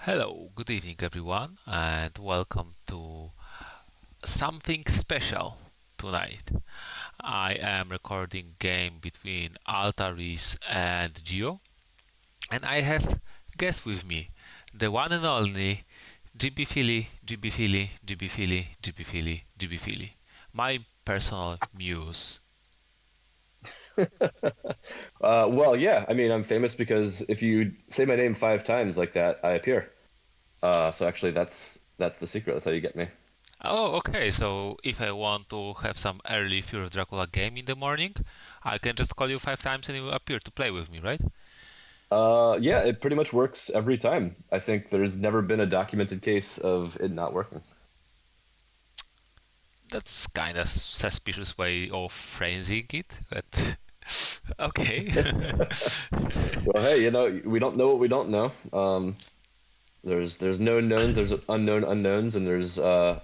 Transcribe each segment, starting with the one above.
Hello, good evening everyone, and welcome to something special tonight. I am recording game between Altaris and Geo, and I have guest with me, the one and only GB Philly, GB Philly, GB Philly, GB Philly, GB Philly, my personal muse. Well, yeah. I mean, I'm famous because if you say my name 5 times like that, I appear. So actually, that's the secret. That's how you get me. Oh, okay. So if I want to have some early Fear of Dracula game in the morning, I can just call you 5 times and you will appear to play with me, right? Yeah, it pretty much works every time. I think there's never been a documented case of it not working. That's kind of suspicious way of phrasing it, but okay. Well, hey, we don't know what we don't know. There's known knowns, there's unknown unknowns, and there's the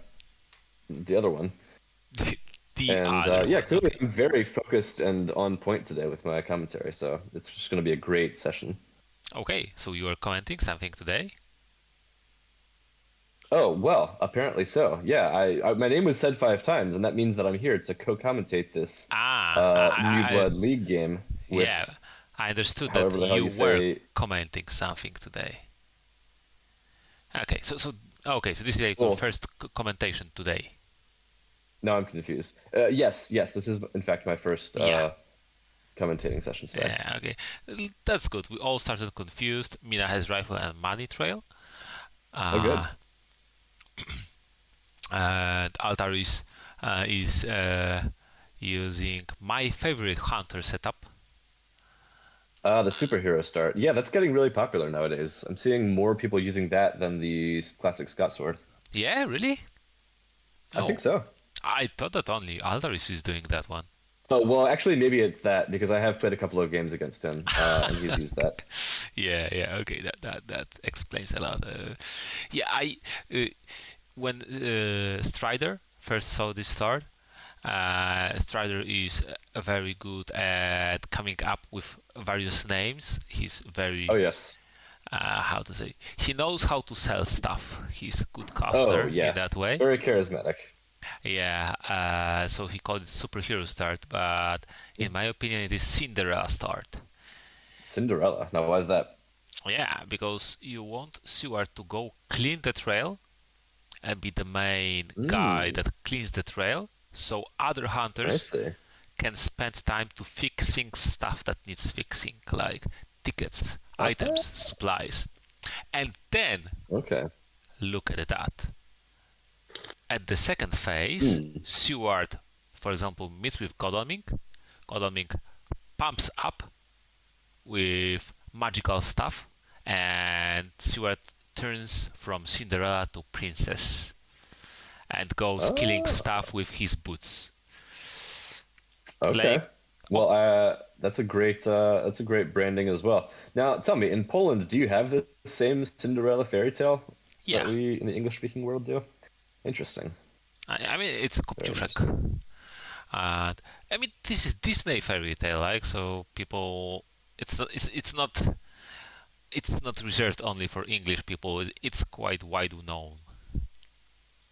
other one. The And other yeah, one, clearly okay. I'm very focused and on point today with my commentary, so it's just going to be a great session. Okay, so you are commenting something today? Oh, well, apparently so. Yeah, my name was said 5 times, and that means that I'm here to co-commentate this Ah, New Blood League game with yeah, I understood that however the hell you you were say. commenting something today. Okay, so this is like your Well, first commentation today. now I'm confused. Yes, this is in fact my first Yeah. commentating session today. Yeah, okay. That's good. We all started confused. Mina has rifle and money trail. Oh, good. Uh, and Altaris is using my favorite hunter setup. The superhero start. Yeah, that's getting really popular nowadays. I'm seeing more people using that than the classic Scott sword. Yeah, really? I think Oh, so. I thought that only Altaris is doing that one. Oh, well, actually, maybe it's that because I have played a couple of games against him, and he's used that. Yeah. Okay, that explains a lot. Yeah, I when Strider first saw this start, Strider is very good at coming up with various names. He's Oh, very yes. how to say, he knows how to sell stuff. He's a good Oh, caster in yeah. that way. Very charismatic. Yeah, so he called it superhero start, but in my opinion, it is Cinderella start. Cinderella. Now, why is that? Yeah, because you want Seward to go clean the trail and be the main guy Mm, that cleans the trail, so other I hunters see. can spend time to fixing stuff that needs fixing, like tickets, Uh, items, supplies. And then okay. look at that. At the second phase, Hmm. Seward, for example, meets with Godalming. Godalming pumps up with magical stuff, and Seward turns from Cinderella to princess and goes killing Ah, stuff with his boots. Like, okay. oh, Well, that's a great branding as well. Now, tell me, in Poland, do you have the same Cinderella fairy tale that yeah. we in the English-speaking world do? Interesting. I mean, it's a Very Kopciuszek. interesting. And I mean, this is Disney fairy tale, like, so people, it's not reserved only for English people. It's quite wide known.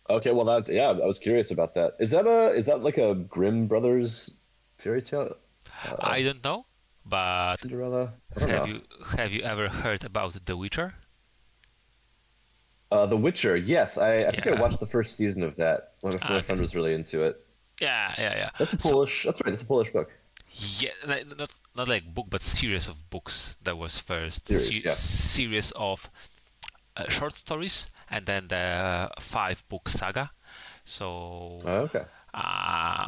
Okay, well, yeah, I was curious about that. Is that like a Grimm brothers fairy tale? Uh, I don't know, but Cinderella? I don't have know. you have you ever heard about The Witcher? The Witcher. Yes, I think I Yeah. watched the first season of that. My Okay. friend was really into it. Yeah. That's a So Polish. That's right. It's a Polish book yeah, not like book, but series of books. That was first series. Yeah. series of short stories, and then the 5 book saga. So Okay. uh,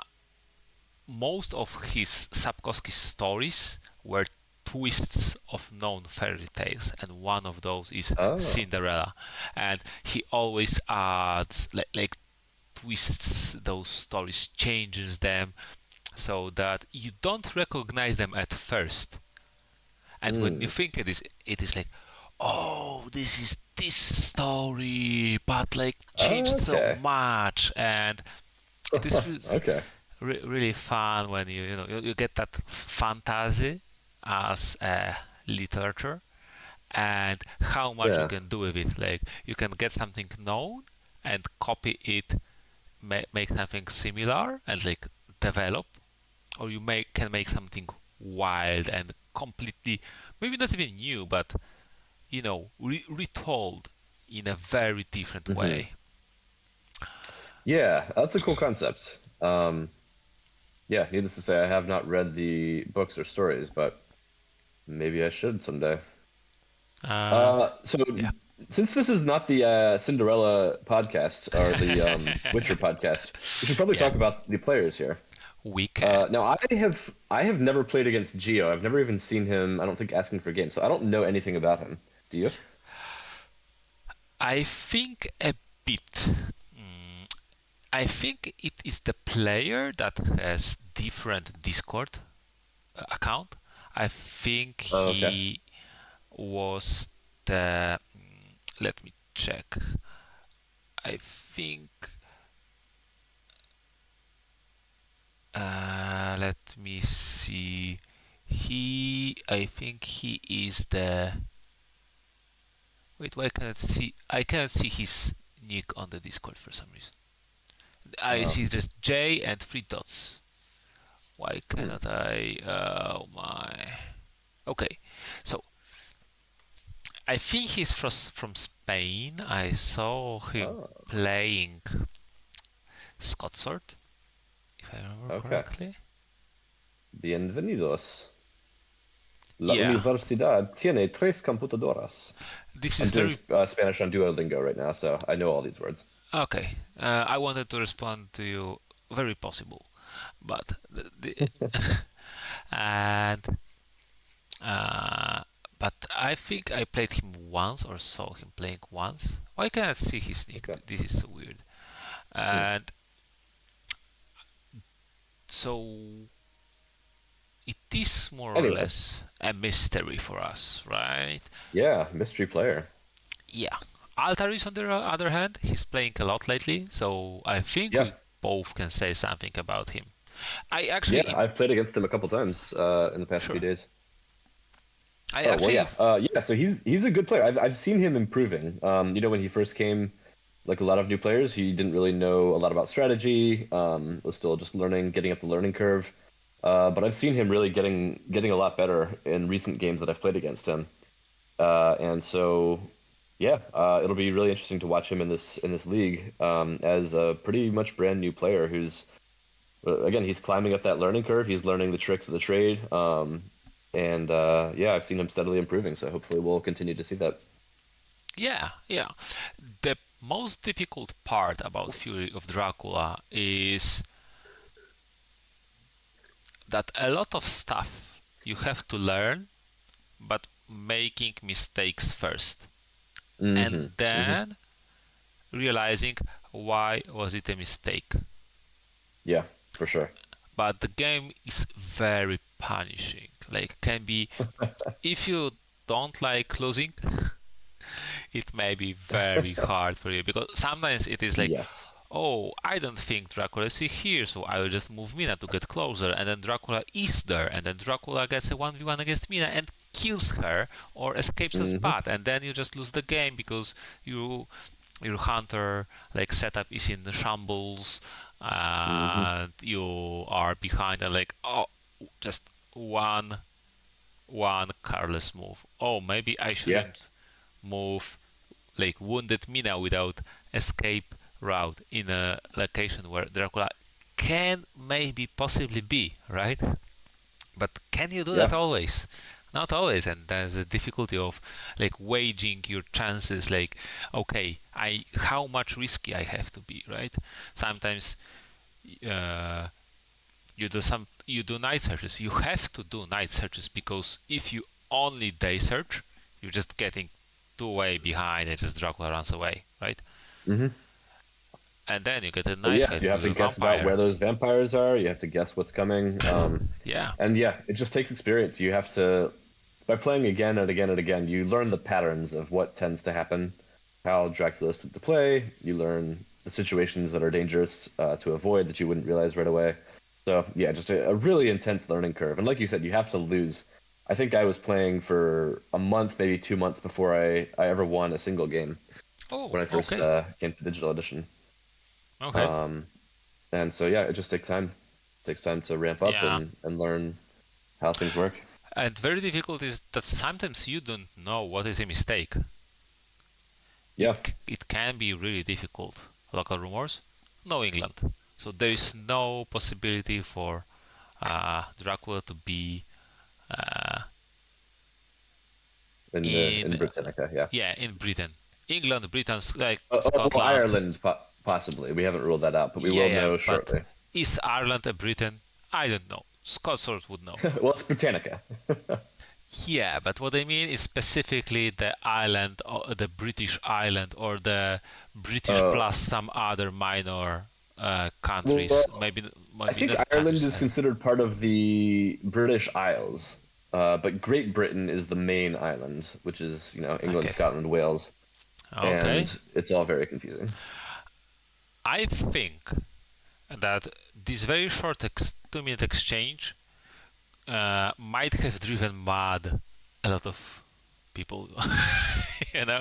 most of his Sapkowski's stories were twists of known fairy tales, and one of those is Oh. Cinderella. And he always adds like twists those stories, changes them so that you don't recognize them at first. And when you Hmm. think it is like, oh, this is this story, but like changed so Okay. much, and it is Okay. really fun when you get that fantasy as a literature, and how much you Yeah. can do with it. Like you can get something known and copy it, make something similar and like develop, or you can make something wild and completely, maybe not even new, but retold in a very different Hmm. way. Yeah, that's a cool concept. Yeah, needless to say, I have not read the books or stories, but maybe I should someday. Uh, So yeah, since this is not the Cinderella podcast or the Witcher podcast, we should probably yeah, talk about the players here. we can. Now I have never played against Geo. I've never even seen him. I don't think asking for games, so I don't know anything about him. Do you? I think a bit. Mm, I think it is the player that has different Discord account. I think Oh, okay. he was the. Let me check. I think. Let me see. I think he is the. Wait, why can't I see? I cannot see his nick on the Discord for some reason. I Oh. see just J and three dots. Why Hmm. cannot I? Oh my. Okay, so I think he's from Spain. I saw him Oh. playing Scott Sword, if I remember Okay. correctly. Bienvenidos. La Yeah, universidad tiene tres computadoras. this I'm is doing very Spanish on Duolingo right now, so I know all these words. okay. I wanted to respond to you. Very possible, but and uh, but I think I played him once or saw him playing once. Why can't I see his nick? Okay. This is so weird. Hmm. And so it is more or Anyway, less a mystery for us, right? yeah, mystery player. Yeah. Altaris, on the other hand, he's playing a lot lately, so I think Yeah, we both can say something about him. I yeah, actually, I've played against him a couple times in the past few sure, days. I Oh well, actually, yeah, yeah. So he's a good player. I've seen him improving. When he first came, like a lot of new players, he didn't really know a lot about strategy. Was still just learning, getting up the learning curve. But I've seen him really getting a lot better in recent games that I've played against him. And so, yeah, it'll be really interesting to watch him in this league as a pretty much brand new player who's again he's climbing up that learning curve. He's learning the tricks of the trade. And yeah, I've seen him steadily improving. So hopefully we'll continue to see that. yeah, yeah. The most difficult part about Fury of Dracula is that a lot of stuff you have to learn, but making mistakes first, Hmm. and Hmm. then realizing why was it a mistake. Yeah, for sure. But the game is very punishing. Like, can be, if you don't like losing, it may be very hard for you, because sometimes it is like, Yes. oh, I don't think Dracula is here, so I will just move Mina to get closer, and then Dracula is there, and then Dracula gets a 1v1 against Mina and kills her or escapes a Hmm. spot, and then you just lose the game because your hunter like setup is in shambles, Hmm. and you are behind, and like, oh, just one careless move. Oh, maybe I Yeah. shouldn't move like wounded Mina without escape route in a location where Dracula can maybe possibly be, right? But can you do that Yeah. always? Not always, and there's the difficulty of like waging your chances. Like, okay, I how much risky I have to be, right? Sometimes uh, you do night searches. You have to do night searches because if you only day search, you're just getting too way behind and just Dracula runs away, right? Hmm. And then you get a But night yeah, fight you have with to a guess about where vampire. those vampires are. You have to guess what's coming. Yeah, And yeah, it just takes experience. You have to, by playing again and again and again, you learn the patterns of what tends to happen, how Dracula's to play. You learn the situations that are dangerous to avoid that you wouldn't realize right away. So yeah, just a really intense learning curve. And like you said, you have to lose. I think I was playing for a month, maybe 2 months before I ever won a single game Oh, when I first okay. came to Digital Edition. Okay. Um, and so yeah, it just takes time. It takes time to ramp up Yeah. and learn how things work. And very difficult is that sometimes you don't know what is a mistake. Yeah, It can be really difficult. Local rumors, no England. So there is no possibility for Dracula to be uh, in in Britannica, yeah. yeah in Britain, England, Britain, like Well, Scotland. Ireland possibly. We haven't ruled that out, but we Yeah, will yeah. know But shortly. is Ireland a Britain? I don't know. Scots would know. Well, it's Britannica. Yeah, but what I mean is specifically the island, or the British island, or the British Uh, plus some other minor countries. well, I Maybe think not Ireland countries. is considered part of the British Isles, but Great Britain is the main island, which is, England, Okay, Scotland, Wales, okay. and it's all very confusing. I think that this very short 2 minute exchange might have driven mad a lot of people, you know,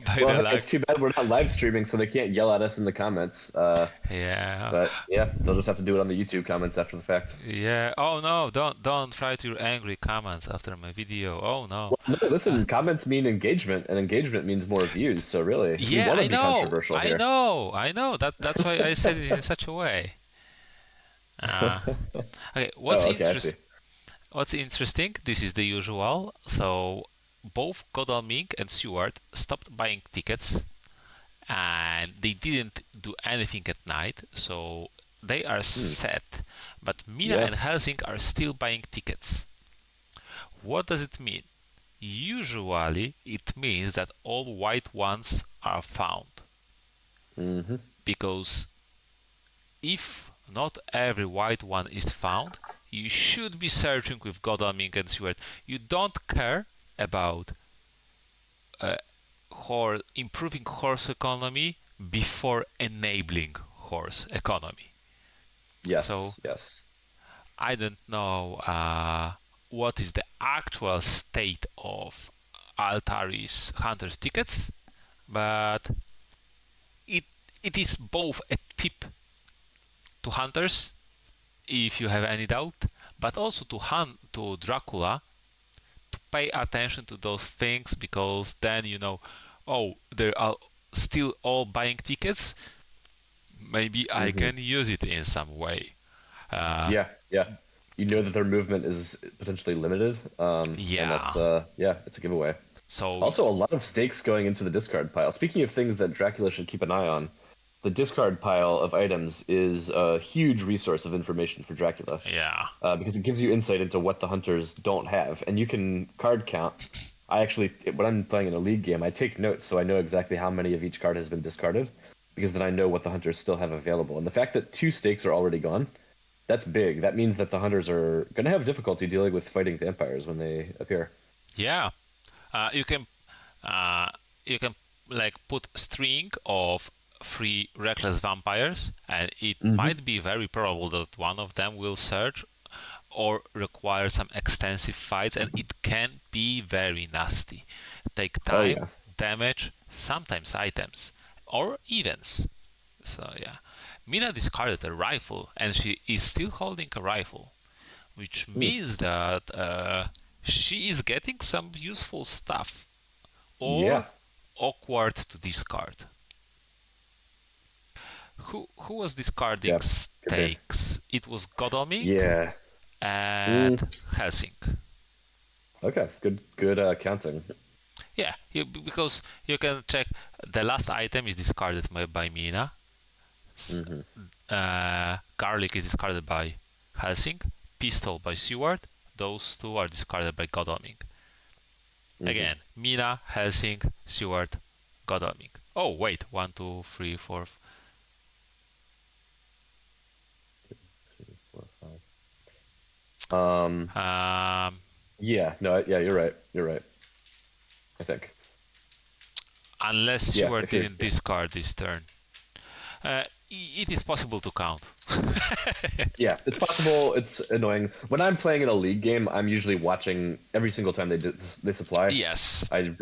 by Well, the hey, luck. it's too bad we're not live streaming, so they can't yell at us in the comments. Yeah, But yeah, they'll just have to do it on the YouTube comments after the fact. yeah. Oh no! Don't write your angry comments after my video. Oh no. Well, no, listen, comments mean engagement, and engagement means more views. So really, we Yeah, want to I be know, controversial I here. know, I know. That's why I said it in such a way. Uh, okay. Oh, okay, I see. What's interesting? This is the usual. So both Godalming and Stewart stopped buying tickets, and they didn't do anything at night. So they are Hmm. set. But Mina Yeah. and Helsing are still buying tickets. What does it mean? Usually, it means that all white ones are found, Hmm. because if not every white one is found, you should be searching with Godalming and Stewart. You don't care about uh, improving horse economy before enabling horse economy. So Yes. Yes. I don't know what is the actual state of Altaris Hunters tickets, but it it is both a tip to hunters if you have any doubt, but also to Dracula to pay attention to those things, because then you know, oh, they are still all buying tickets. Maybe I Hmm. can use it in some way. Uh, Yeah. Yeah. You know that their movement is potentially limited, and that's yeah. yeah, it's a giveaway. So Also, a lot of stakes going into the discard pile. Speaking of things that Dracula should keep an eye on, the discard pile of items is a huge resource of information for Dracula, yeah, because it gives you insight into what the hunters don't have, and you can card count. I actually, when I'm playing in a league game, I take notes so I know exactly how many of each card has been discarded, because then I know what the hunters still have available. And the fact that two stakes are already gone, that's big. That means that the hunters are going to have difficulty dealing with fighting vampires when they appear. yeah. Uh, you can uh, you can like put string of three reckless vampires, and it Hmm. might be very probable that one of them will surge or require some extensive fights, and it can be very nasty. Take Oh time, yeah. damage, sometimes items, or events. So yeah, Mina discarded a rifle, and she is still holding a rifle, which Hmm. means that she is getting some useful stuff, or Yeah. awkward to discard. Who was discarding Yeah. Could be. stakes? It was Godalming Yeah. and Mm. Helsing. Okay. Good counting. Yeah, because you can check the last item is discarded by Mina. Hmm. Garlic is discarded by Helsing. Pistol by Seward. Those two are discarded by Godalming. Hmm. Again, Mina, Helsing, Seward, Godalming. Oh wait, 1, 2, 3, 4. Um. Um, Yeah. No. Yeah. You're right. You're right. I think. unless Yeah. Seward If you're. didn't discard this turn. Uh, it is possible to count. Yeah, it's possible. It's annoying. When I'm playing in a league game, I'm usually watching every single time they supply. Yes. I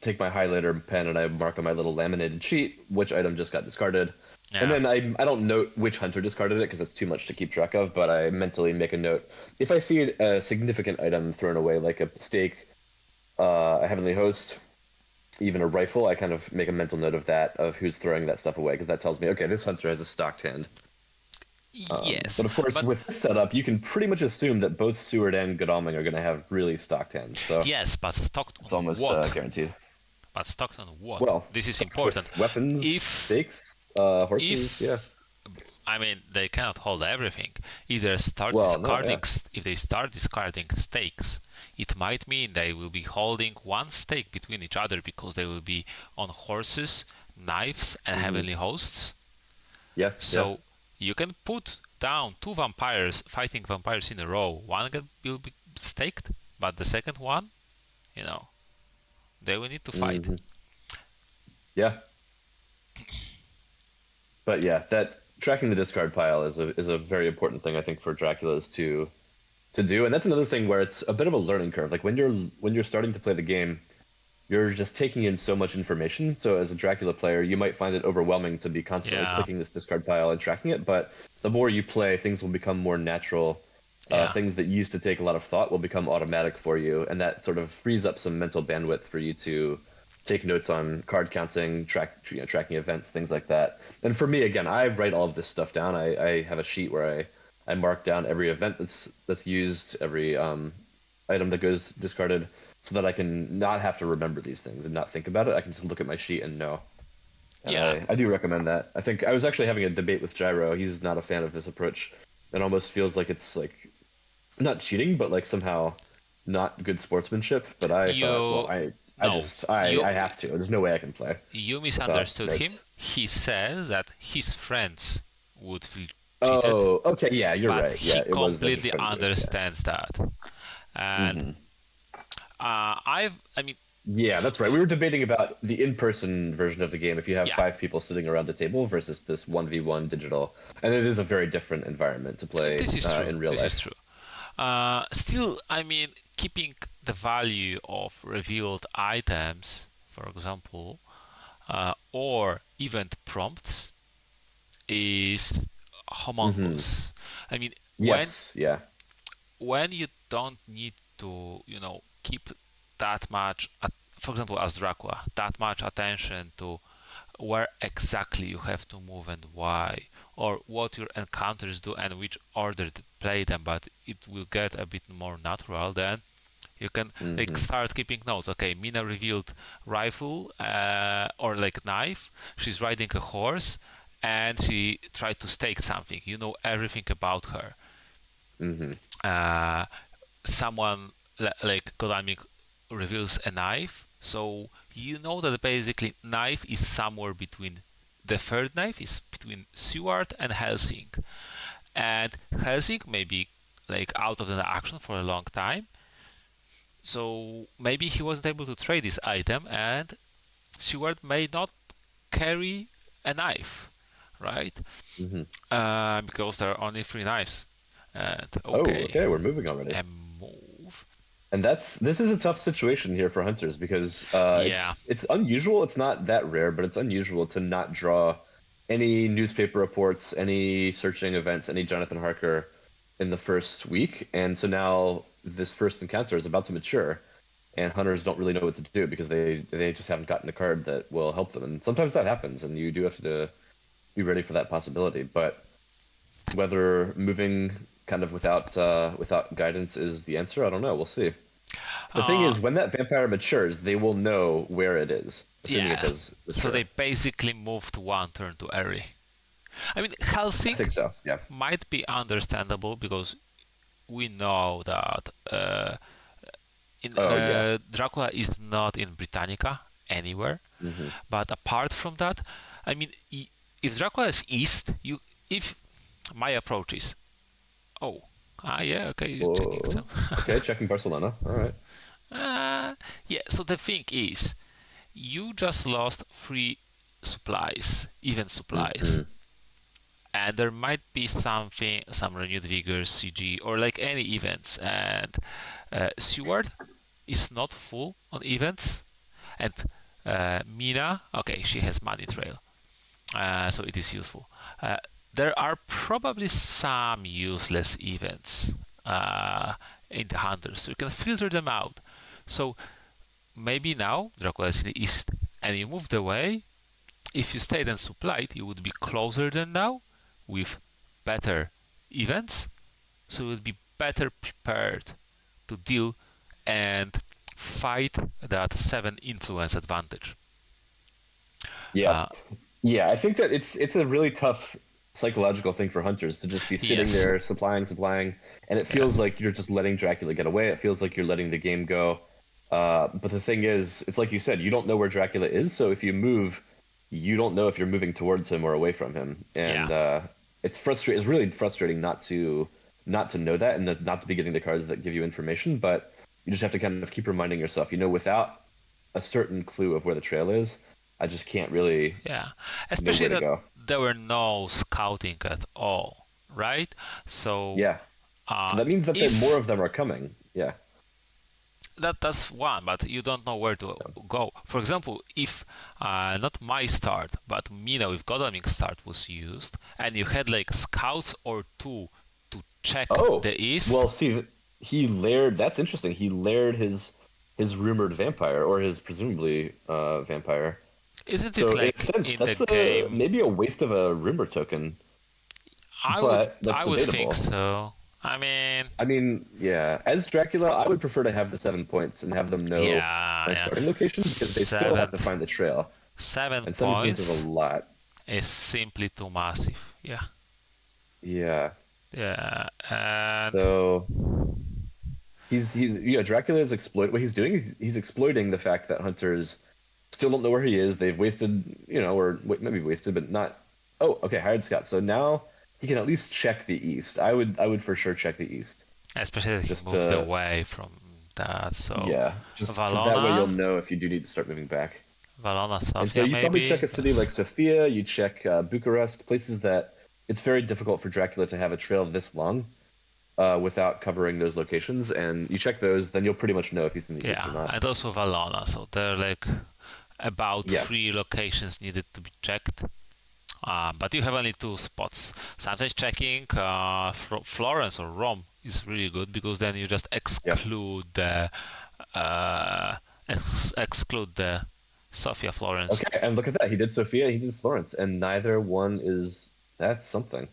take my highlighter pen and I mark on my little laminated sheet which item just got discarded. And Yeah. then I don't note which hunter discarded it because that's too much to keep track of, but I mentally make a note. If I see a significant item thrown away, like a stake, a heavenly host, even a rifle, I kind of make a mental note of that, of who's throwing that stuff away, because that tells me, okay, this hunter has a stocked hand. Yes. But of course, But with this setup, you can pretty much assume that both Seward and Godalming are going to have really stocked hands, so yes, but stocked it's on almost what? guaranteed. But stocked on what? Well, This is stocked important. with weapons, If stakes, horses, yeah. if I mean, they cannot hold everything. If they start Well, no, yeah. if they start discarding stakes, it might mean they will be holding one stake between each other because they will be on horses, knives, and Hmm. heavenly hosts. Yeah, yeah. So you can put down two vampires fighting vampires in a row. Will be staked, but the second one, you know, they will need to fight. Hmm. Yeah. But yeah, that tracking the discard pile is a very important thing I think for Dracula's to do, and that's another thing where it's a bit of a learning curve. Like when you're starting to play the game, you're just taking in so much information. So as a Dracula player, you might find it overwhelming to be constantly Yeah, clicking this discard pile and tracking it. But the more you play, things will become more natural. yeah, Things that used to take a lot of thought will become automatic for you, and that sort of frees up some mental bandwidth for you to take notes on card counting, tracking events, things like that. And for me, again, I write all of this stuff down. I have a sheet where I mark down every event that's used, every item that goes discarded, so that I can not have to remember these things and not think about it. I can just look at my sheet and know. And yeah. I do recommend that. I think I was actually having a debate with Gyro. He's not a fan of this approach. It almost feels like it's like not cheating, but like somehow not good sportsmanship. But I thought, well, You no, I have to. There's no way I can play you without misunderstood him. notes. He says that his friends would feel cheated, Oh, okay, yeah, you're but right. he Yeah, it was his completely friend group. Yeah. understands that. And Hmm. I mean, Yeah, that's right. We were debating about the in-person version of the game if you have yeah, five people sitting around a table versus this 1v1 digital. And it is a very different environment to play this is true. in real This is life. true. Still, I mean, keeping the value of revealed items, for example, or event prompts, is Hmm. humongous. I mean, Yes, yeah. when you don't need to, keep that much, for example, as Dracula, that much attention to where exactly you have to move and why, or what your encounters do and which order to play them, but it will get a bit more natural. Then you can like Hmm. start keeping notes. Okay, Mina revealed rifle or like knife. She's riding a horse, and she tried to stake something. You know everything about her. Hmm. Uh, Someone like Konami reveals a knife, so you know that basically knife is somewhere between the third knife is between Seward and Helsing, and Helsing may be like out of the action for a long time, so maybe he wasn't able to trade this item, and Seward may not carry a knife, right? Hmm. Because there are only three knives. And Oh, okay, okay, we're moving already. a move. And this is a tough situation here for hunters because Yeah, it's unusual. It's not that rare, but it's unusual to not draw any newspaper reports, any searching events, any Jonathan Harker in the first week. And so now this first encounter is about to mature, and hunters don't really know what to do because they just haven't gotten a card that will help them. And sometimes that happens, and you do have to be ready for that possibility. But whether moving kind of without guidance is the answer, I don't know. We'll see. The thing uh, is, when that vampire matures, they will know where it is, assuming it yeah. does So they mature. basically moved one turn to early. I mean, I Helsing think so. Yeah. might be understandable because we know that Oh yeah. Dracula is not in Britannica anywhere. Hmm. But apart from that, I mean, if Dracula is east, if my approach is, oh, yeah, okay, you're checking Whoa. some. Okay, checking Barcelona. All right. Yeah, so the thing is, you just lost free supplies, even supplies. Mm-hmm. and there might be something, some renewed vigor, CG, or like any events. And Seward is not full on events, and Mina, okay, she has money trail, so it is useful. Uh, there are probably some useless events in the hunters, so you can filter them out. So maybe now Dracula is in the east, and you moved away. If you stayed and supplied, you would be closer than now, with better events, so you would be better prepared to deal and fight that 7 influence advantage. Yeah. Uh, Yeah, I think that it's a really tough psychological thing for hunters to just be sitting yes, there supplying, and it yeah, feels like you're just letting Dracula get away. It feels like you're letting the game go. But the thing is, it's like you said, you don't know where Dracula is, so if you move, you don't know if you're moving towards him or away from him, yeah, and it's frustrating. It's really frustrating not to know that and not to be getting the cards that give you information. But you just have to kind of keep reminding yourself, without a certain clue of where the trail is, I just can't really yeah. know Especially where to that go. there were no scouting at all, right? So Yeah. So that means that more if of them are coming. Yeah. that's one, but you don't know where to go. For example, if not my start, but Mina with Godalming start was used, and you had like scouts or two to check Oh, the east, well, see, he layered. That's interesting. He layered his rumored vampire, or his presumably vampire. isn't it So in a like sense, in the that's a game? maybe a waste of a rumor token, I would but that's I would think debatable. so. I mean, I mean, yeah, as Dracula, I would prefer to have the 7 points and have them know yeah, my yeah. starting location because they still have Seven to find the trail, seven and 7 points is a points lot. is simply too massive. Yeah, Yeah. yeah, and So Dracula is exploit what he's doing is he's exploiting the fact that hunters still don't know where he is. They've wasted, or maybe wasted, but not. Oh, okay, hired Scott. So now he can at least check the east. I would for sure check the east, especially that he just moved to away from that. So yeah, just because that way you'll Valona, know if you do need to start moving back. Valona, And so Sofia, you probably check maybe. a city Yes. like Sofia. You check Bucharest, places that it's very difficult for Dracula to have a trail this long without covering those locations. And you check those, then you'll pretty much know if he's in the east or Yeah, not. and also Valona. So there are like about Yeah, 3 locations needed to be checked. But you have only 2 spots. Sometimes checking Florence or Rome is really good because then you just yeah. uh, exclude the Sofia Florence. Okay, and look at that. He did Sofia, he did Florence, and neither one is. That's something.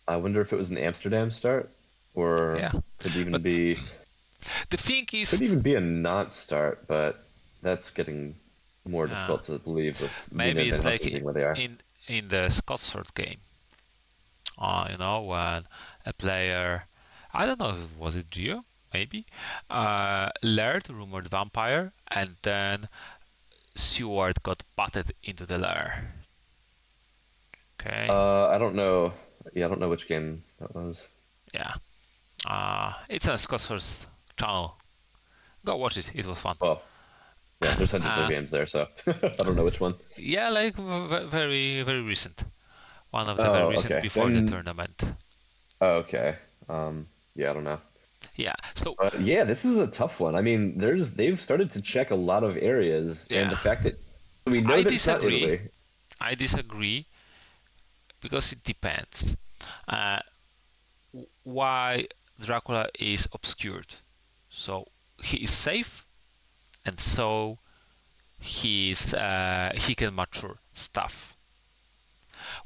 I wonder if it was an Amsterdam start, or Yeah, could even but be the thing is, could even be a not start, but that's getting more uh, difficult to believe with Mina maybe and Van it's like Helsing being where they are. in the Scotsford game. When a player, I don't know, was it Geo? Maybe, laird, rumored vampire, and then Seward got butted into the lair. Okay, I don't know. Yeah, I don't know which game that was. yeah, it's on Scotsford's channel. Go watch it. It was fun. Well, yeah, there's hundreds of Uh, games there, so I don't know which one. yeah, like very very recent. One of the very Oh, recent okay. before the Then, tournament. oh, okay. Yeah, I don't know. Yeah. So But yeah, this is a tough one. I mean, they've started to check a lot of areas, and the yeah, fact that we know I that it's not disagree. Italy. I disagree because it depends. Uh, why Dracula is obscured? So he is safe, and so he can mature stuff.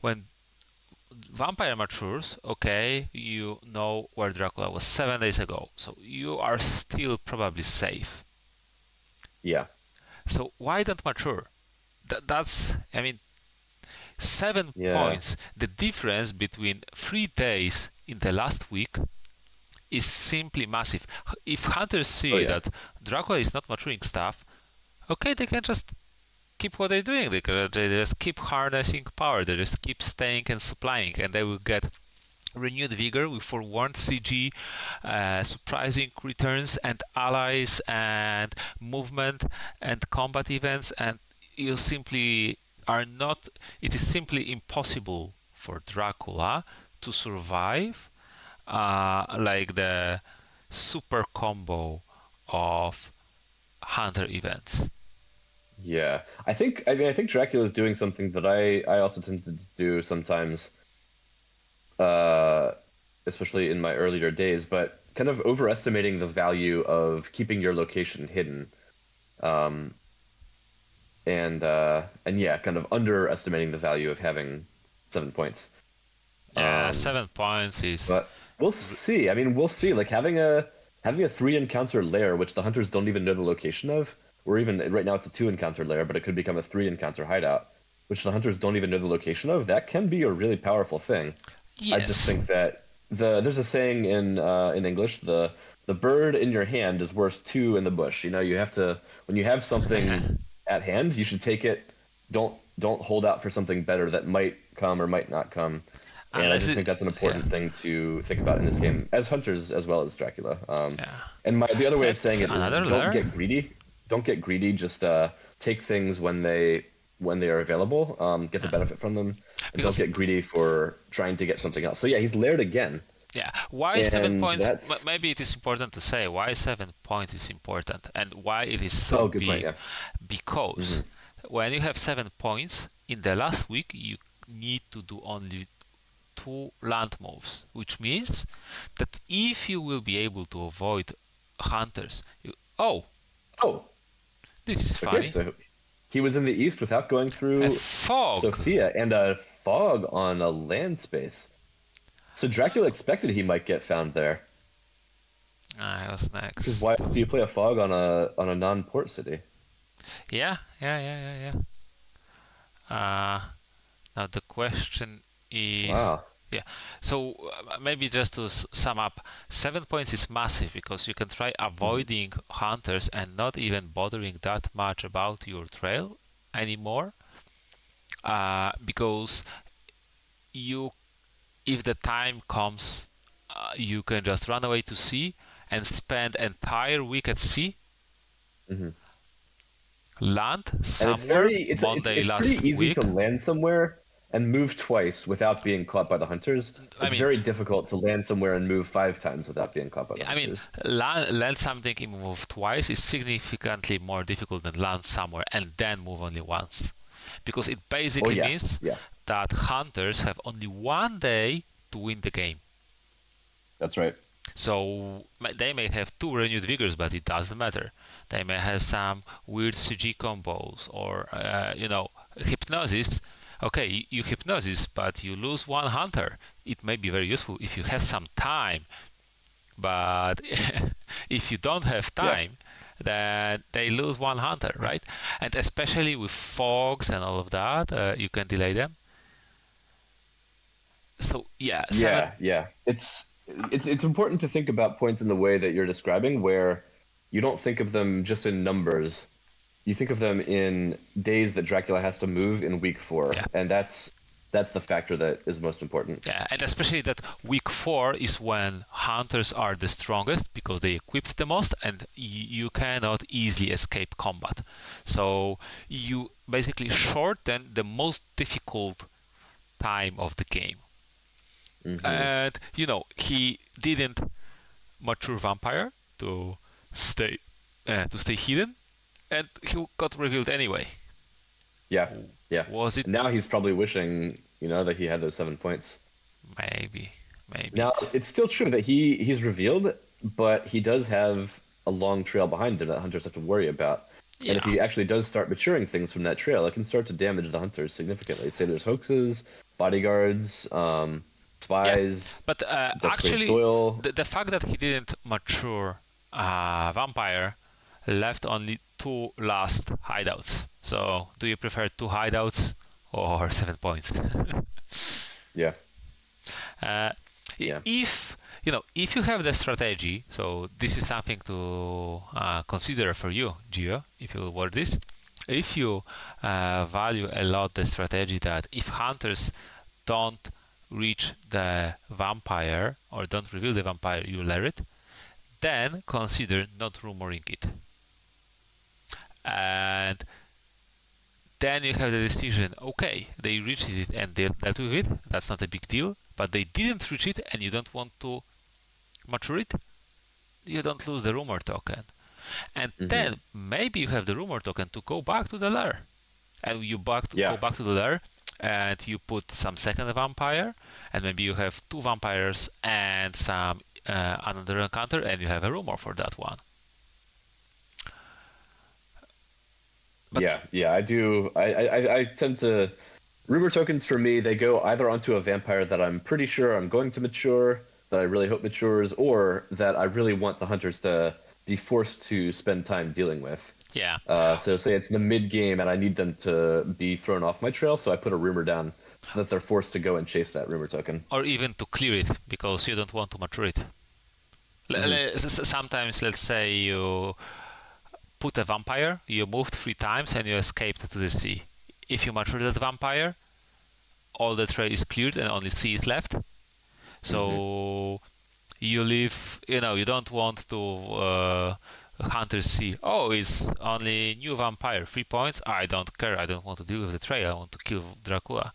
When vampire matures, okay, you know where Dracula was 7 days ago, so you are still probably safe. Yeah, So why don't mature? That's, I mean, seven yeah. points. The difference between 3 days in the last week is simply massive. If hunters Oh see yeah, that Dracula is not maturing stuff, okay, they can just keep what they're doing. They just keep harnessing power. They just keep staying and supplying, and they will get renewed vigor with forewarned CG, surprising returns and allies and movement and combat events, and you simply are not. It is simply impossible for Dracula to survive like the super combo of hunter events. Yeah, I think Dracula is doing something that I also tend to do sometimes, uh, especially in my earlier days, but kind of overestimating the value of keeping your location hidden, um, and yeah, kind of underestimating the value of having 7 points. Yeah, Um, 7 points is but we'll see. I mean, we'll see. Like having a three encounter lair, which the hunters don't even know the location of, or even right now it's a two encounter lair, but it could become a three encounter hideout, which the hunters don't even know the location of. That can be a really powerful thing. I just yes. think that there's a saying in English, the bird in your hand is worth two in the bush. You know, you have to when you have something at hand, you should take it. Don't hold out for something better that might come or might not come. And I Unless just it, think that's an yeah, important thing to think about in this game as hunters as well as Dracula. yeah. And the other way of saying It's it is another don't layer. get greedy. Don't get greedy. Just take things when they are available. Get the Yeah. benefit from them, and don't Because get greedy for trying to get something else. So yeah, he's layered again, yeah, why seven and points? that's Maybe it is important to say why 7 points is important and why it is so oh, good point. big. Yeah. Because Hmm. when you have 7 points in the last week, you need to do only two land moves, which means that if you will be able to avoid hunters, oh, Oh, this is okay. funny. So he was in the east without going A through fog. Sophia and a fog on a land space. So Dracula expected he might get found there. What's Because next? why else do you play a fog on a non-port city? Yeah, yeah, yeah, yeah, yeah. Now the question is, Wow. yeah. So maybe just to sum up, 7 points is massive because you can try Hmm. avoiding hunters and not even bothering that much about your trail anymore. Because you, if the time comes, you can just run away to sea and spend entire week at sea, Hmm. land And it's somewhere very Monday it's pretty last easy to week. land somewhere and move twice without being caught by the hunters. I It's mean, very difficult to land somewhere and move 5 times without being caught by the I mean, hunters. land something and move twice is significantly more difficult than land somewhere and then move only once, because it Oh basically yeah, means yeah, that hunters have only one day to win the game. that's right. So they may have two renewed vigors, but it doesn't matter. They may have some weird CG combos or hypnosis. Okay, you hypnosis, but you lose one hunter. It may be very useful if you have some time, but if you don't have Yeah, time, then they lose one hunter, right? And especially with fogs and all of that, you can delay them. So yeah, seven. yeah. It's important to think about points in the way that you're describing, where you don't think of them just in numbers. You think of them in days that Dracula has to move in week Yeah, four, and that's the factor that is most important. yeah, and especially that week 4 is when hunters are the strongest because they equipped the most, and you cannot easily escape combat. So you basically shorten the most difficult time of the game. Hmm. And he didn't mature vampire to stay to stay hidden, and he got revealed anyway. Yeah, yeah. Was it? And now he's probably wishing, that he had those 7 points. Maybe, maybe. Now it's still true that he's revealed, but he does have a long trail behind him that hunters have to worry about. And if Yeah, he actually does start maturing things from that trail, it can start to damage the hunters significantly. Say there's hoaxes, bodyguards, yeah. spies, But desecrated actually, soil. the fact that he didn't mature vampire left only two last hideouts. So, do you prefer two hideouts or 7 points? Yeah, uh, yeah. if you have the strategy, so this is something to consider for you, Gio, if you were this. If you value a lot the strategy that if hunters don't reach the vampire or don't reveal the vampire, you lair it, then consider not rumoring it. And Then you have the decision, okay, they reached it and they dealt with it, that's not a big deal, but they didn't reach it and you don't want to mature it, you don't lose the rumor token. And Hmm. then maybe you have the rumor token to go back to the lair. And you go Yeah. back to the lair and you put some second vampire, and maybe you have two vampires and some another encounter, and you have a rumor for that one. But Yeah. Yeah. I do. I tend to rumor tokens for me. They go either onto a vampire that I'm pretty sure I'm going to mature, that I really hope matures, or that I really want the hunters to be forced to spend time dealing with. yeah, So say it's the mid game and I need them to be thrown off my trail, so I put a rumor down so that they're forced to go and chase that rumor token. or even to clear it because you don't want to mature it. Hmm. Sometimes, let's say you put a vampire, you moved 3 times, and you escaped to the sea. If you mature that vampire, all the trail is cleared and only sea is left. Hmm. So you leave, you don't want to hunters see, oh, it's only new vampire, 3 points, I don't care, I don't want to deal with the trail, I want to kill Dracula.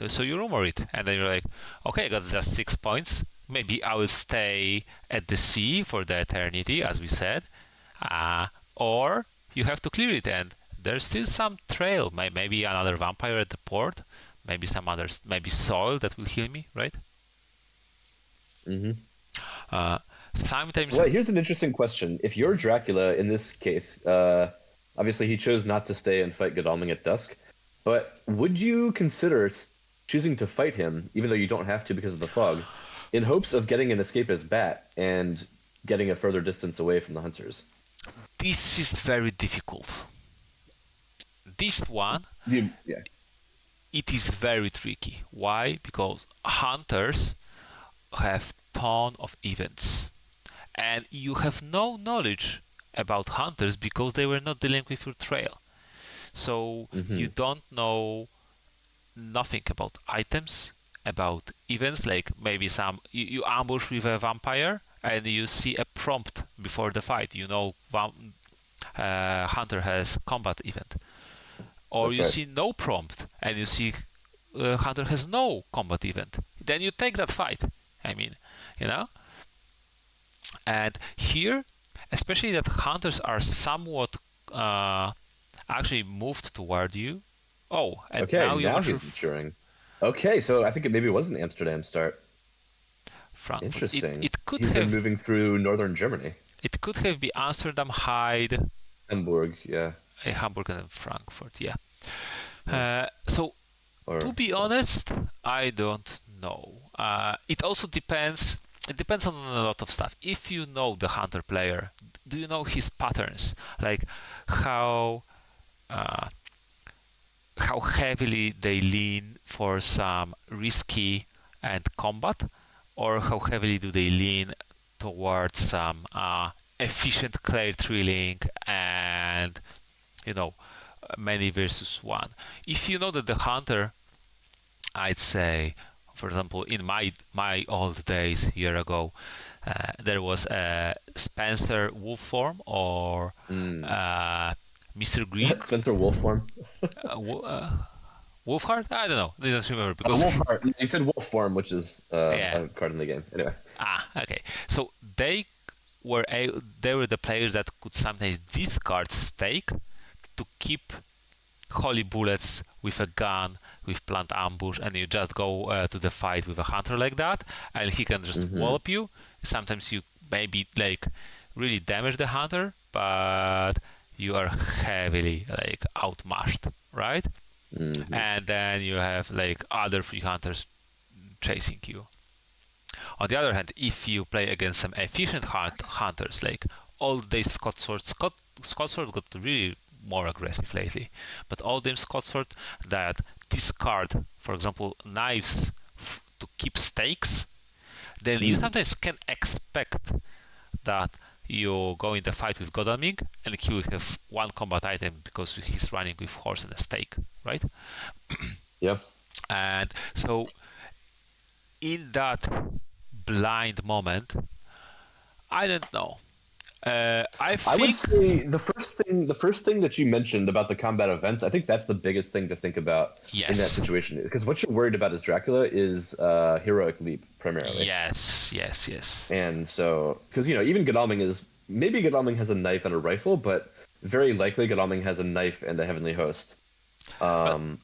So you rumor it, and then you're like, okay, I got just 6 points, maybe I will stay at the sea for the eternity, as we said, uh, or you have to clear it, and there's still some trail, maybe another vampire at the port, maybe some others, maybe soil that will heal me, right? Hmm. uh, Sometimes. Well, here's an interesting question. If you're Dracula in this case, obviously he chose not to stay and fight Godalming at dusk, but would you consider choosing to fight him, even though you don't have to because of the fog, in hopes of getting an escape as Bat and getting a further distance away from the hunters? This is very difficult. This one, Yeah. it is very tricky. Why? Because hunters have ton of events, and you have no knowledge about hunters because they were not dealing with your trail. So you Hmm. don't know nothing about items, about events, like maybe you ambush with a vampire and you see a prompt before the fight. Hunter has combat event, or That's you right. see no prompt and you see Hunter has no combat event, then you take that fight. I mean, you know. And here, especially that Hunters are somewhat actually moved toward you. Oh, and Okay, now you now mature he's maturing. Okay, so I think it maybe was an Amsterdam start. Frankfurt. It Interesting. it could He's been have moving through northern Germany. been Amsterdam, Hyde, Hamburg, yeah. Hamburg, and Frankfurt. Yeah. Yeah. So to Or be yeah. honest, I don't know. It also depends. It depends on a lot of stuff. If you know the hunter player, do you know his patterns? Like how uh, how heavily they lean for some risky and combat, or how heavily do they lean towards some efficient clear drilling and you know many versus one. If you know that the hunter, I'd say, for example, in my old days, year ago, there was a Spencer Wolf form or Mm. uh, Mr. Green, Spencer Wolfform. Wolfhard. I don't know. I don't remember because Wolfheart. You said Wolfform, which is yeah. a card in the game. Anyway. Okay. So they were the players that could sometimes discard stake to keep holy bullets with a gun with plant ambush, and you just go to the fight with a hunter like that, and he can just Hmm. wallop you. Sometimes you maybe like really damage the hunter, but you are heavily like outmatched, right? Hmm. And then you have like other free hunters chasing you. On the other hand, if you play against some efficient hunters, like all day Scott Sword got really more aggressive lately, but all them Scott Sword that discard, for example, knives to keep stakes, then you Mm. sometimes can expect that you go in the fight with Godalming and he will have one combat item because he's running with horse and a stake, right? Yeah. And so in that blind moment, I don't know. I I would think say the first thing that you mentioned about the combat events, I think that's the biggest thing to think about in that yes, situation. Because what you're worried about as Dracula is heroic leap primarily. yes, yes, yes. And so, because even Godalming is maybe Godalming has a knife and a rifle, but very likely Godalming has a knife and a heavenly host. But Um,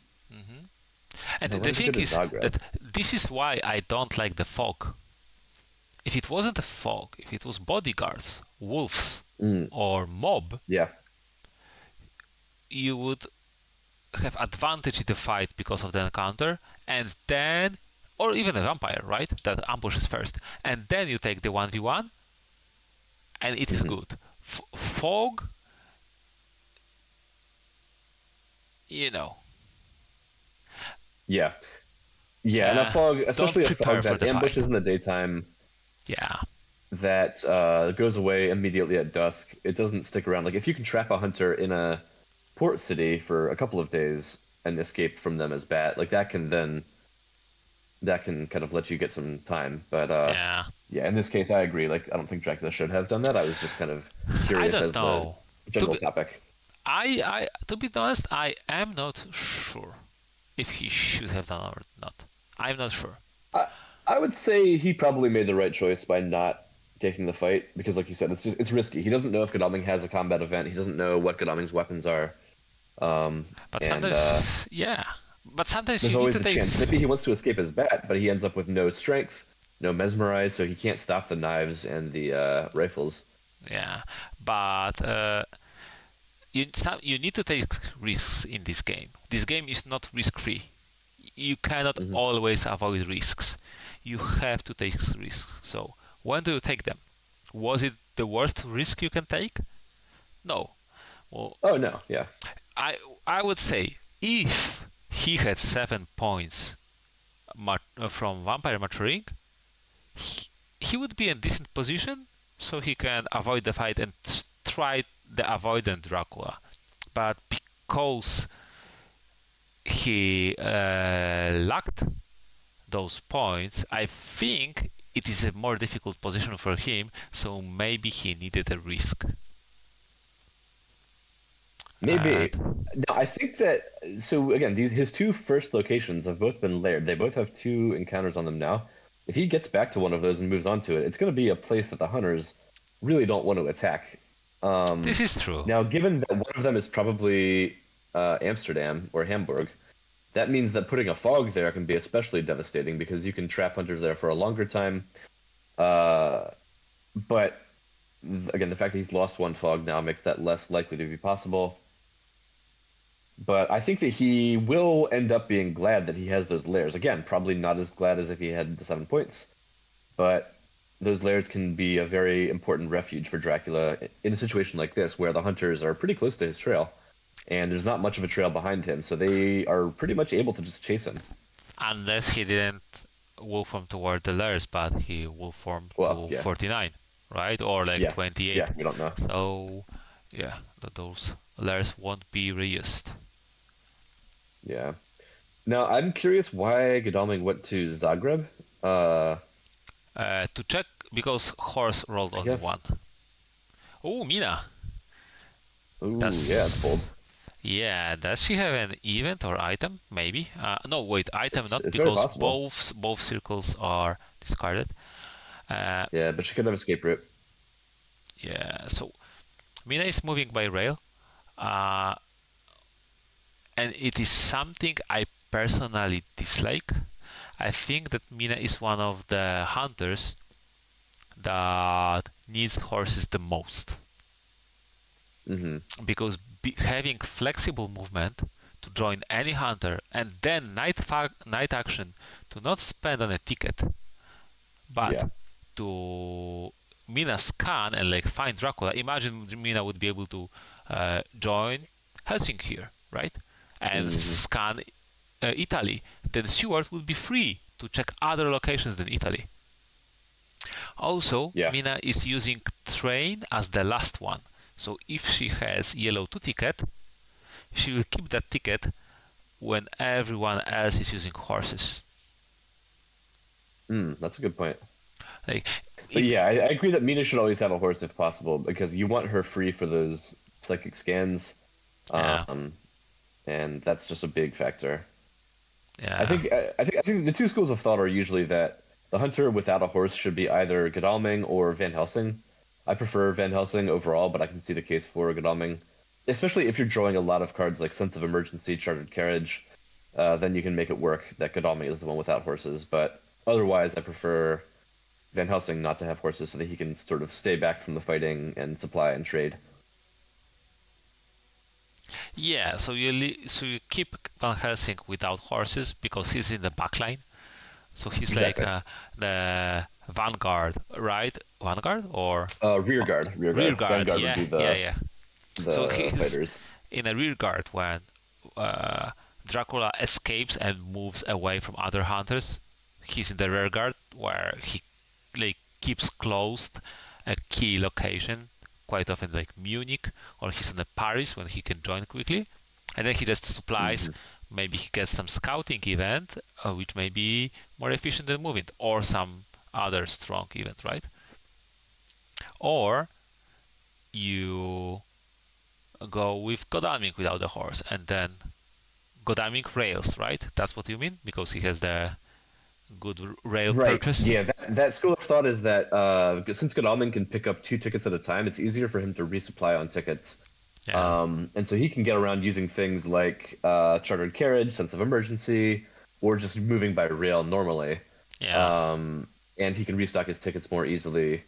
and but why the did he go thing to is Zagreb? that this is why I don't like the fog. If it wasn't a fog, if it was bodyguards, wolves, Mm, or mob, yeah, you would have advantage in the fight because of the encounter, and then, or even a vampire, right? That ambushes first, and then you take the 1v1, and it is hmm good. Fog, you know, yeah, yeah. And a fog, don't especially a prepare fog for that the fight. ambushes in the daytime, Yeah, that goes away immediately at dusk. It doesn't stick around. Like if you can trap a hunter in a port city for a couple of days and escape from them as bat, like that can kind of let you get some time. But yeah. yeah, in this case, I agree. Like I don't think Dracula should have done that. I was just kind of I curious don't as the know. To general be, topic. to be honest, I am not sure if he should have done or not. I'm not sure. I I would say he probably made the right choice by not taking the fight because, like you said, it's risky. He doesn't know if Godalming has a combat event. He doesn't know what Godalming's weapons are. But And sometimes, yeah. But sometimes there's you need always to the take. chance. Maybe he wants to escape his bat, but he ends up with no strength, no mesmerize, so he can't stop the knives and the rifles. Yeah, but you need to take risks in this game. This game is not risk-free. You cannot Hmm always avoid risks. You have to take risks. So when do you take them? Was it the worst risk you can take? No. Well, Oh no, yeah. I I would say if he had 7 points from Vampire Maturing, he, he would be in decent position, so he can avoid the fight and try the avoidant Dracula. But because he lacked those points, I think it is a more difficult position for him. So maybe he needed a risk. Maybe. And No, I think that so again, these his two first locations have both been layered. They both have two encounters on them now. If he gets back to one of those and moves on to it, it's going to be a place that the hunters really don't want to attack. this is true. Now, given that one of them is probably Amsterdam or Hamburg, that means that putting a fog there can be especially devastating because you can trap hunters there for a longer time. Uh, but again, the fact that he's lost one fog now makes that less likely to be possible. But I think that he will end up being glad that he has those layers. Again, probably not as glad as if he had the 7 points, but those layers can be a very important refuge for Dracula in a situation like this, where the hunters are pretty close to his trail, and there's not much of a trail behind him, so they are pretty much able to just chase him. Unless he didn't wolf form toward the layers, but he wolf formed Well, to yeah, 49, right? Or like yeah, 28. yeah. We don't know. So, yeah, those layers won't be reused. Yeah. Now I'm curious why Godalming went to Zagreb. Uh, To check, because horse rolled I only guess. one. Oh, Mina. Ooh, yeah, it's bold. That's. Yeah, does she have an event or item? Maybe. No, wait, item not It's very because possible. both circles are discarded. Uh, Yeah, but she could have escape route. yeah, so Mina is moving by rail, uh, and it is something I personally dislike. I think that Mina is one of the hunters that needs horses the most Hmm because having flexible movement to join any hunter and then night action to not spend on a ticket but Yeah. to Mina scan and like find Dracula. Imagine Mina would be able to join Helsinki here, right? And hmm scan Italy. Then Stewart would be free to check other locations than Italy. Also, Yeah. Mina is using train as the last one. So if she has yellow 2 ticket, she will keep that ticket when everyone else is using horses. That's a good point. Like But it yeah, I agree that Mina should always have a horse if possible because you want her free for those psychic scans, yeah, um, and that's just a big factor. yeah, I think the two schools of thought are usually that the hunter without a horse should be either Godalming or Van Helsing. I prefer Van Helsing overall, but I can see the case for Godalming, especially if you're drawing a lot of cards like Sense of Emergency, Chartered Carriage. Then you can make it work that Godalming is the one without horses. But otherwise, I prefer Van Helsing not to have horses so that he can sort of stay back from the fighting and supply and trade. yeah. So so you keep Van Helsing without horses because he's in the back line. So he's like Exactly. the vanguard, right? Vanguard or Rear guard, rear rear guard. guard? Vanguard would Yeah, be yeah, yeah. So the he's fighters. in a rear guard when uh, Dracula escapes and moves away from other hunters. He's in the rear guard where he like keeps closed a key location, quite often like Munich, or he's in the Paris when he can join quickly, and then he just supplies. Hmm. Maybe he gets some scouting event, which may be more efficient than moving, or some other strong event, right? Or you go with Godalming without the horse, and then Godalming rails, right? That's what you mean, because he has the good rail Right. purchase. Yeah, that school of thought is that since Godalming can pick up two tickets at a time, it's easier for him to resupply on tickets. Yeah, And so he can get around using things like chartered carriage, sense of emergency, or just moving by rail normally. yeah, Um, and he can restock his tickets more easily.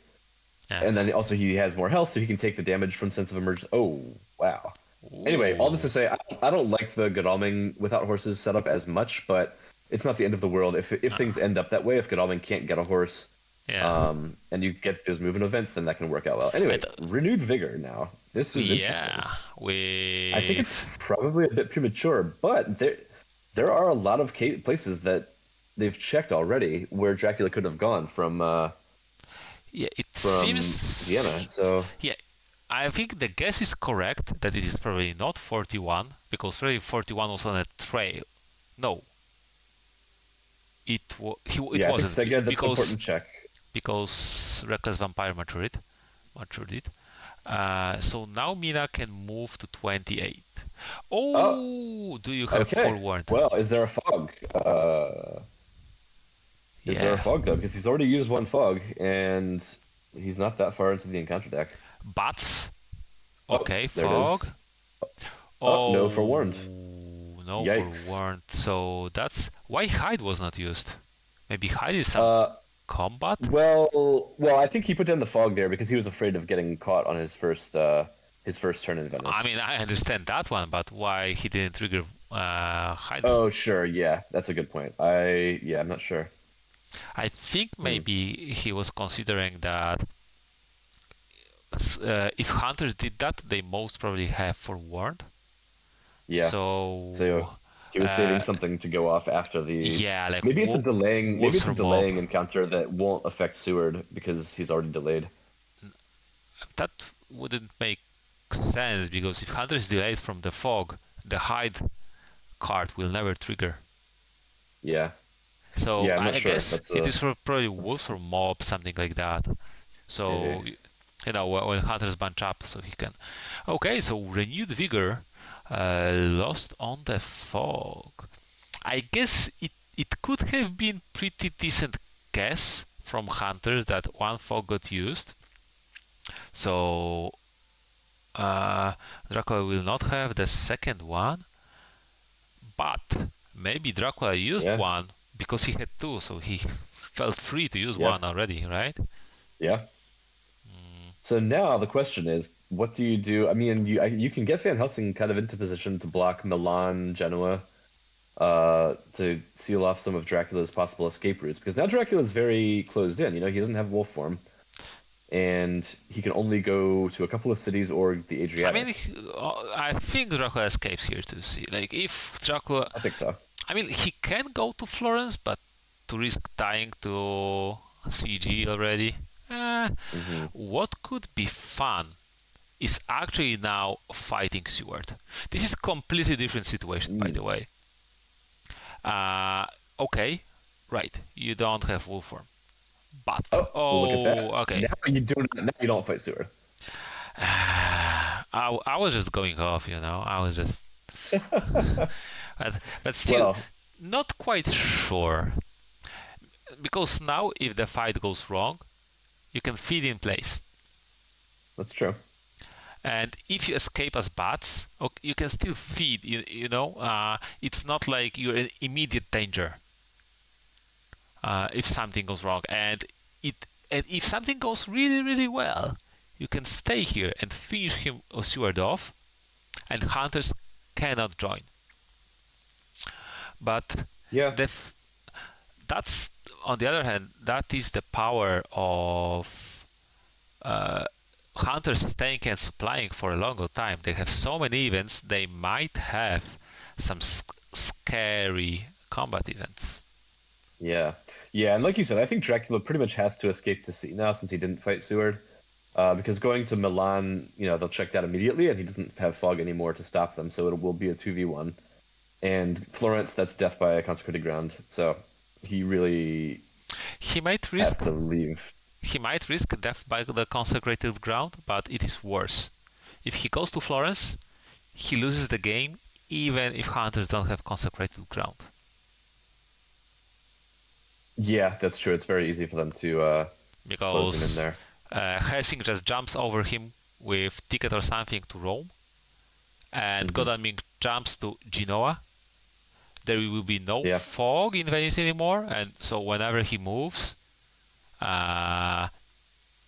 yeah. And then also he has more health, so he can take the damage from sense of emergency. Oh, wow. Anyway, all this Ooh, to say, I don't like the Godalming without horses setup as much, but it's not the end of the world. If things uh, end up that way, if Godalming can't get a horse, yeah. and you get those movement events, then that can work out well. I Anyway, th- renewed vigor now. This is interesting. yeah, I think we it's probably a bit premature, but there are a lot of places that they've checked already where Dracula could have gone yeah. It from Vienna. seems So yeah. I think the guess is correct that it is probably not 41 because really 41 was on a trail. No, it yeah, I think wasn't Sega, that's an because important check. Reckless Vampire matured it. So now Mina can move to 28. Oh, Oh, do you have okay. forewarned? Well, is there a fog? Is there a Yeah, fog though? Because he's already used one fog, and he's not that far into the encounter deck. bats. Oh, Okay, there it fog. is. Oh, no forewarned. Oh, no Yikes. forewarned. So that's why hide was not used. Maybe hide is some Uh, combat. well, I think he put down the fog there because he was afraid of getting caught on his first turn in I Venice. mean, I understand that one, but why he didn't trigger hide? Oh, sure, yeah, that's a good point. Yeah, I'm not sure. I think Hmm. maybe he was considering that if hunters did that, they most probably have forewarned. Yeah. So So, he was saving uh, something to go off after the. yeah, like Maybe wolves it's a or mob. delaying encounter that won't affect Seward because he's already delayed. That wouldn't make sense because if hunter is delayed from the fog, the hide card will never trigger. Yeah. So Yeah, I'm not I sure. guess it is for probably That's wolves or mob, something like that. maybe. So when hunters bunch up, so he can. Okay, so renewed vigor, lost on the fog. I guess it could have been pretty decent guess from hunters that one fog got used. So uh, Dracula will not have the second one, but maybe Dracula used Yeah. one because he had two, so he felt free to use Yeah. one already, right? Yeah. So now the question is, what do you do? I mean, you can get Van Helsing kind of into position to block Milan, Genoa, to seal off some of Dracula's possible escape routes because now Dracula's very closed in. He doesn't have wolf form, and he can only go to a couple of cities or the I mean, Adriatic. I think Dracula escapes here to see. Like, if Dracula, I think so. I mean, he can go to Florence, but to risk dying to CG already. Eh, Hmm. what could be fun is actually now fighting Seward. This is completely different situation, by the way. Uh, okay, right. You don't have wolf form. But Oh, well, look at oh, that. okay. Now you don't fight Seward. I was just going off, I was just, but still, Well, not quite sure because now if the fight goes wrong, you can feed in place, that's true. and if you escape as bats, okay, you can still feed. It's not like you're in immediate danger if something goes wrong, and if something goes really really well, you can stay here and finish him or Seward off, and hunters cannot join. But Yeah. the that's on the other hand, that is the power of uh, hunters staying and supplying for a longer time. They have so many events, they might have some scary combat events. Yeah. Yeah, and like you said, I think Dracula pretty much has to escape to sea now since he didn't fight Seward. Because going to Milan, they'll check that immediately, and he doesn't have fog anymore to stop them, so it will be a 2v1. And Florence, that's death by a consecrated ground, so he really He might has risk to leave. he might risk death by the consecrated ground, but it is worse. If he goes to Florence, he loses the game, even if hunters don't have consecrated ground. Yeah, that's true. It's very easy for them to close him in Because there. Helsing just jumps over him with ticket or something to Rome, and Hmm. Godalming jumps to Genoa. There will be no Yeah, fog in Venice anymore, and so whenever he moves, uh,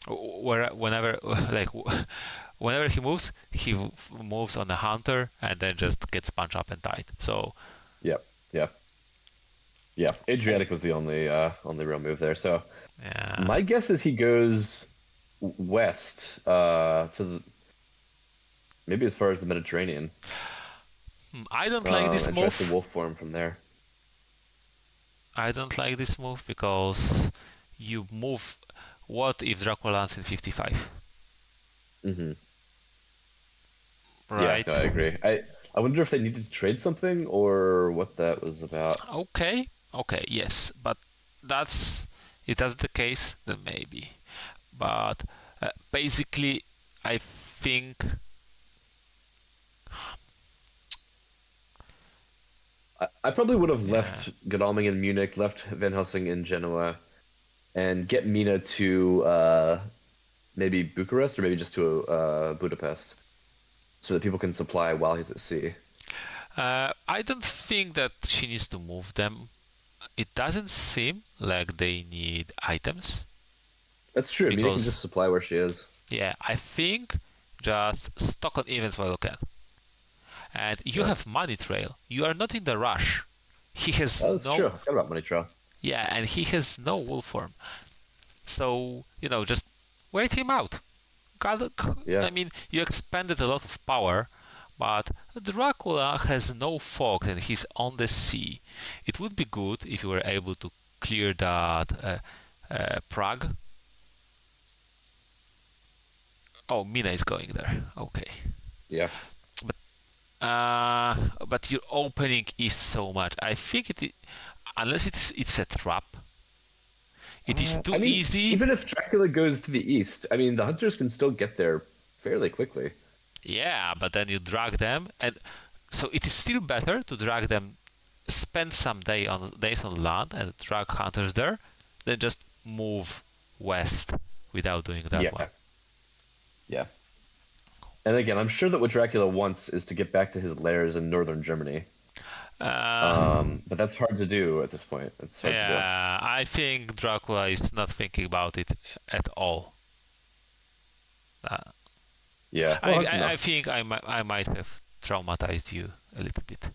whenever like whenever he moves, he moves on a hunter and then just gets punched up and died. So, yeah, yeah, yeah. oh, Adriatic was the only real move there. So yeah. my guess is he goes west to maybe as far as the Mediterranean, I don't like this and tries to move. wolf form from there. I don't like this move because you move. What if Dracula lands in 55? Hmm. Yeah, Right? no, I agree. I wonder if they needed to trade something or what that was about. Okay, okay, yes, but that's if that's the case, then maybe. But basically, I think I probably would have yeah. left Godalming in Munich, left Van Helsing in Genoa, and get Mina to maybe Bucharest or maybe just to Budapest, so that people can supply while he's at sea. I don't think that she needs to move them. It doesn't seem like they need items That's true. Mina can just because supply where she is. yeah, I think just stock on events while you can. And you Yeah. have money trail. You are not in the rush. He has Oh, that's true. no I forgot about Money Trail. yeah, and he has no wolf form. So just wait him out. Yeah. I mean, you expended a lot of power, but Dracula has no fog and he's on the sea. It would be good if you were able to clear that Prague. Oh, Mina is going there. Okay, Yeah. but but your opening is so much. I think unless it's a trap, it is I too mean, easy. even if Dracula goes to the east, I mean, the hunters can still get there fairly quickly. Yeah, but then you drag them, and so it is still better to drag them, spend some days on land and drag hunters there, than just move west without doing that one. Yeah. Yeah. And again, I'm sure that what Dracula wants is to get back to his lairs in northern Germany. Uh, But that's hard to do at this point. It's hard to do. yeah, I think Dracula is not thinking about it at all. Uh, Yeah. Well, I, hard to I know. I think I might have traumatized you a little bit.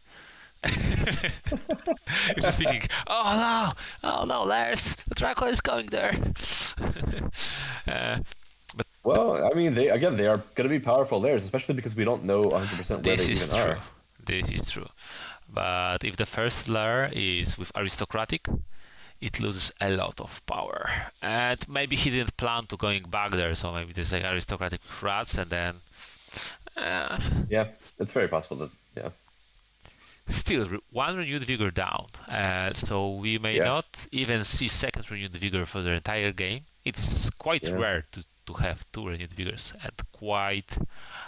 You're just thinking, oh no, Lars, the Dracula is going there. uh, but Well, I mean, they are going to be powerful lairs, especially because we don't know 100% where they this even is true. are. This is true. But if the first layer is with aristocratic, it loses a lot of power. And maybe he didn't plan to going back there, so maybe there's like aristocratic with rats, and then uh, Yeah, it's very possible that. Yeah. still one renewed vigor down. So we may Yeah. not even see second renewed vigor for the entire game. It's quite Yeah. rare to have two renewed vigors, and quite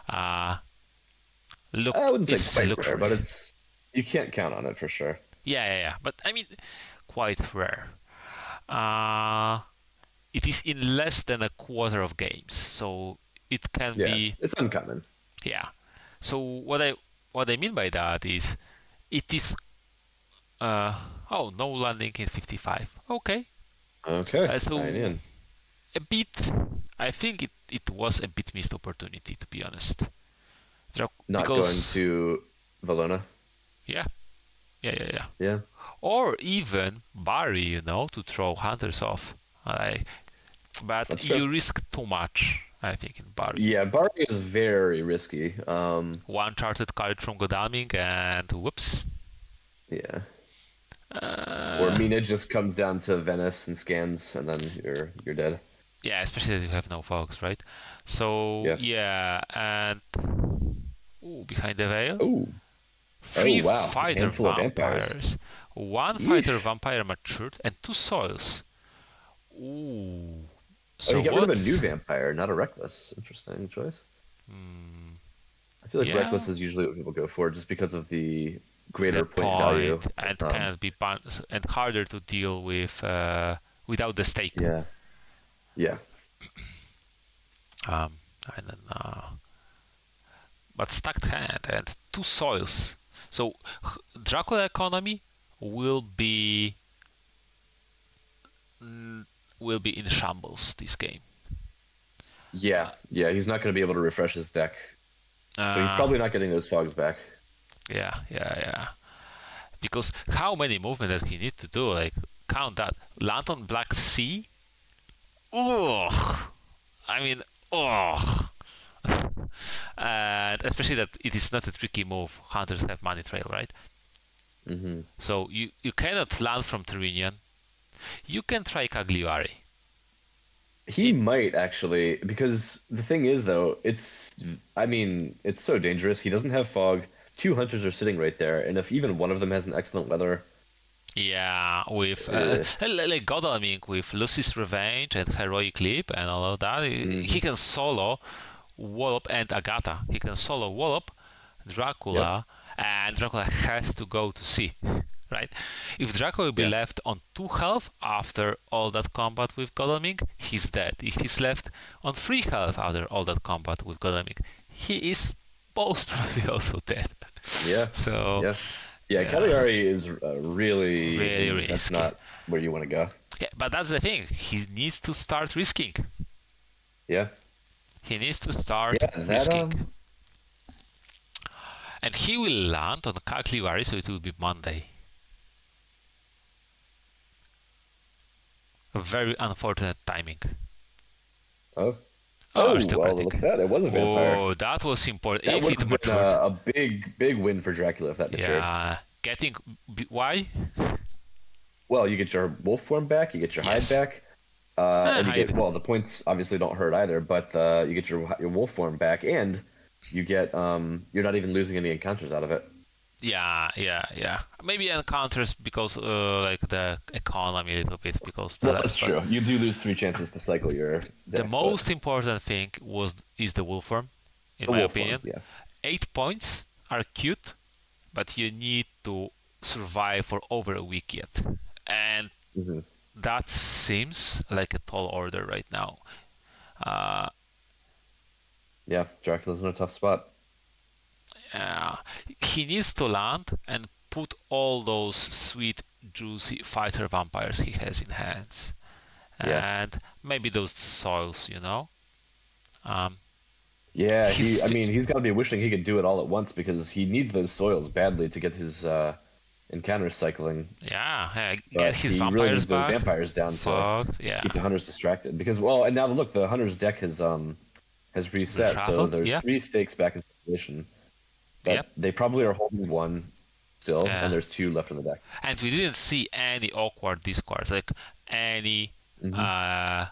uh, look. I wouldn't say It's a quite rare, but luxury. it's you can't count on it for sure. Yeah. But I mean, quite rare. Uh, it is in less than a quarter of games, so it can Yeah, be. it's uncommon. Yeah. So what I mean by that is it is uh, oh, no landing in 55. Okay. Okay, I So in. a bit, I think it was a bit missed opportunity, to be honest. Not going Because to Valona. yeah, yeah. Yeah, Or even Barry, to throw hunters off. Like, but that's true. you risk too much, I think, in Barry. Yeah, Barbie is very risky. One charted card from Godalming and whoops. Yeah. Or Uh, Mina just comes down to Venice and scans, and then you're dead. yeah, especially if you have no fogs, right? So Yeah. yeah, and behind the veil, Oh, oh three wow, a fighter handful of vampires. vampires, one fighter Yeesh. vampire matured, and two soils. Ooh. Oh, So he got rid of a new what? vampire, not a reckless. Interesting choice. Hmm, I feel like reckless yeah, is usually what people go for, just because of the the greater point value. point and cannot be and harder to deal with without the stake. Yeah, yeah, Um, and then, but stacked hand and two soils. So Dracula economy will be mm, will be in shambles this game. yeah, yeah. He's not going to be able to refresh his deck, so he's Uh, probably not getting those fogs back. yeah. Because how many movement does he need to do? Like count that. Land on Black Sea. Oh, I mean, oh. And especially that it is not a tricky move. Hunters have money trail, right? Hmm. So you cannot land from Terinian. You can try Cagliari. He In might actually, because the thing is, though, I mean, it's so dangerous. He doesn't have fog. Two hunters are sitting right there, and if even one of them has an excellent weather, Yeah, with uh, like Godalming with Lucy's Revenge and Heroic Leap and all of that, he mhm. can solo Wallop and Agatha. He can solo Wallop, Yep, Dracula, and Dracula has to go to sea, right? If Dracula will be yeah, left on 2 health after all that combat with Godalming, he's dead. If he's left on 3 health after all that combat with Godalming, he is most probably also dead. yeah, So, yeah, yeah. yeah, Cagliari is really, really that's risky. not where you want to go. Yeah, but that's the thing. He needs to start risking. Yeah, He needs to start yeah. That risking. And he will land on Cagliari, so it will be Monday. A very unfortunate timing. oh, Oh, oh. still Well, critting. look at that. It was a vampire. Oh, that was important. That If would it have been matured. a big win for Dracula if that matured. Yeah. Getting. Why? Well, you get your wolf form back, you get your hide Yes. back, and you get Hide. well. The points obviously don't hurt either, but you get your wolf form back, and you get you're not even losing any encounters out of it. Yeah. Maybe encounters because like the economy a little bit because the Well, that's less, but true. You do lose 3 chances to cycle your the deck, but most important thing is the wolf form, in the my wolf form, opinion. yeah. 8 points are cute, but you need to survive for over a week yet, and Hmm. that seems like a tall order right now. Uh, Yeah, Dracula's in a tough spot. uh, he needs to land and put all those sweet, juicy fighter vampires he has in hands, Yeah, and maybe those soils. Um, yeah. he's I mean, he's got to be wishing he could do it all at once because he needs those soils badly to get his encounters cycling. get But his he really vampires needs those back. vampires down to Fucked, yeah. keep the hunters distracted because well and now look the hunter's deck has reset so Reshuffled, there's yeah, 3 stakes back in circulation yep. but they probably are holding one still and Yeah. there's 2 left in the deck. And we didn't see any awkward discards, like any Hmm. uh,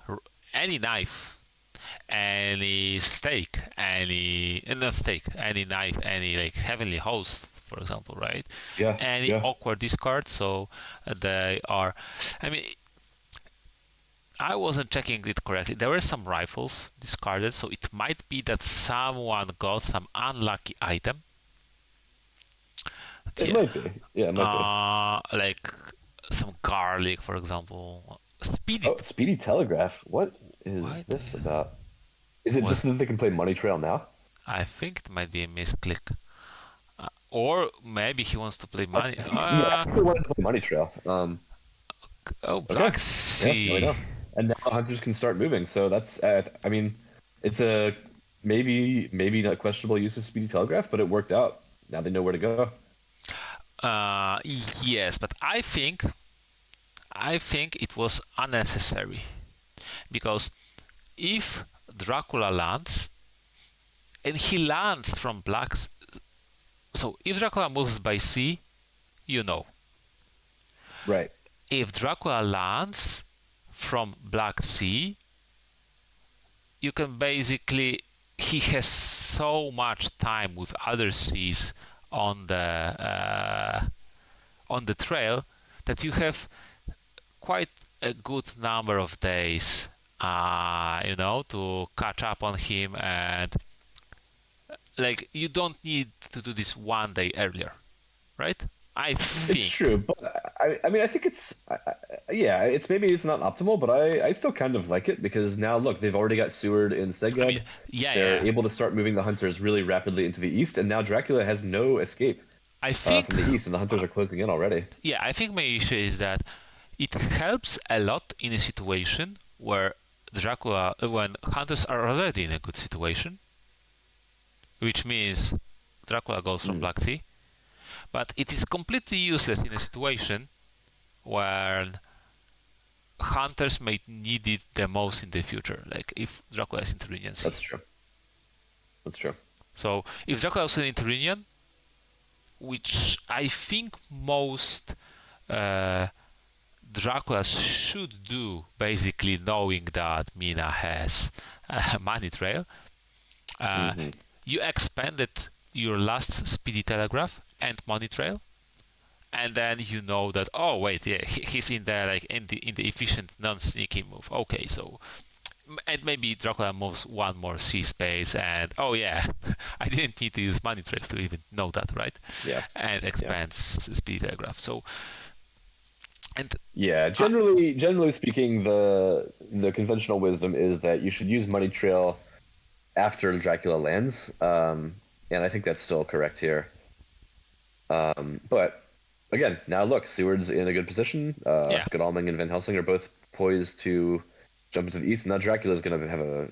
any knife, any stake, any not stake, any knife, any like heavenly host for example, right? Yeah, Any yeah. awkward discard, so they are. I mean, I wasn't checking it correctly. There were some rifles discarded, so it might be that someone got some unlucky item. But It yeah, might be. Yeah, it might be. like some garlic, for example. Speedy. Oh, Speedy Telegraph. What is Why this about? Is it just was? that they can play Money Trail now? I think it might be a misclick, or maybe he wants to play money. I think they wanted to play Money Trail. Oh, Okay. Black Yeah, now we Sea. know. And now hunters can start moving. So that's, I mean, it's a maybe not questionable use of Speedy Telegraph, but it worked out. Now they know where to go. Uh, yes, but I think it was unnecessary because if Dracula lands and he lands from so if Dracula moves by sea, you know. Right. If Dracula lands from Black Sea, you can basically he has so much time with other seas on the on the trail that you have quite a good number of days, to catch up on him, and like you don't need to do this one day earlier, right? I It's think. true, but I mean, I think yeah, it's not optimal, but I still kind of like it because now look, they've already got Seward in I mean, Steged. yeah, They're yeah. able to start moving the hunters really rapidly into the east, and now Dracula has no escape I think, from the east, and the hunters are closing in already. yeah, I think my issue is that it helps a lot in a situation where when hunters are already in a good situation, which means Dracula goes from Mm, Black Sea, but it is completely useless in a situation where hunters may need it the most in the future, like if Dracula is in Tyrrhenian Sea. that's true. That's true. So if Dracula is in Tyrrhenian, which I think most uh, Dracula should do, basically knowing that Mina has a money trail, uh, Hmm. you expanded your last speedy telegraph and money trail, and then you know that, oh wait, yeah, he's in the in the efficient non-sneaky move. Okay, so and maybe Dracula moves one more C space, and oh yeah, I didn't need to use money trail to even know that, right? Yeah. And Yeah. expands speedy telegraph. So and Yeah. uh, Generally speaking, the conventional wisdom is that you should use Money Trail after Dracula lands. And I think that's still correct here. But again, now look, Seward's in a good position. yeah, Godalming and Van Helsing are both poised to jump into the east. Now Dracula's going to have a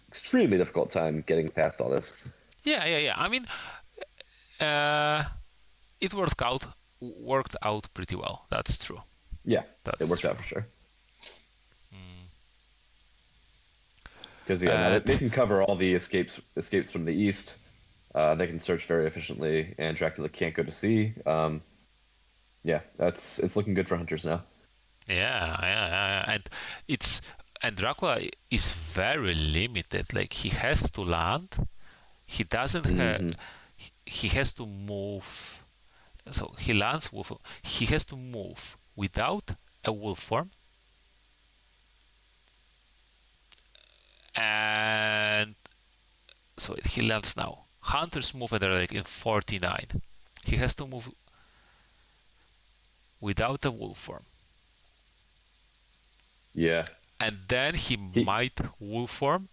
extremely difficult time getting past all this. yeah. I mean, uh, it worked out pretty well. That's true. Yeah, it That's worked true. out for sure. Mm. Because yeah, now they And can cover all the escapes from the east. They can search very efficiently, and Dracula can't go to sea. Yeah, it's looking good for hunters now. yeah. It's and Dracula is very limited. Like he has to land. He doesn't have. Hmm. He has to move. So he lands with. He has to move without a wolf form, and so he lands now. Hunters move at like in 49. He has to move without a wolf form, Yeah, and then he he might wolf form,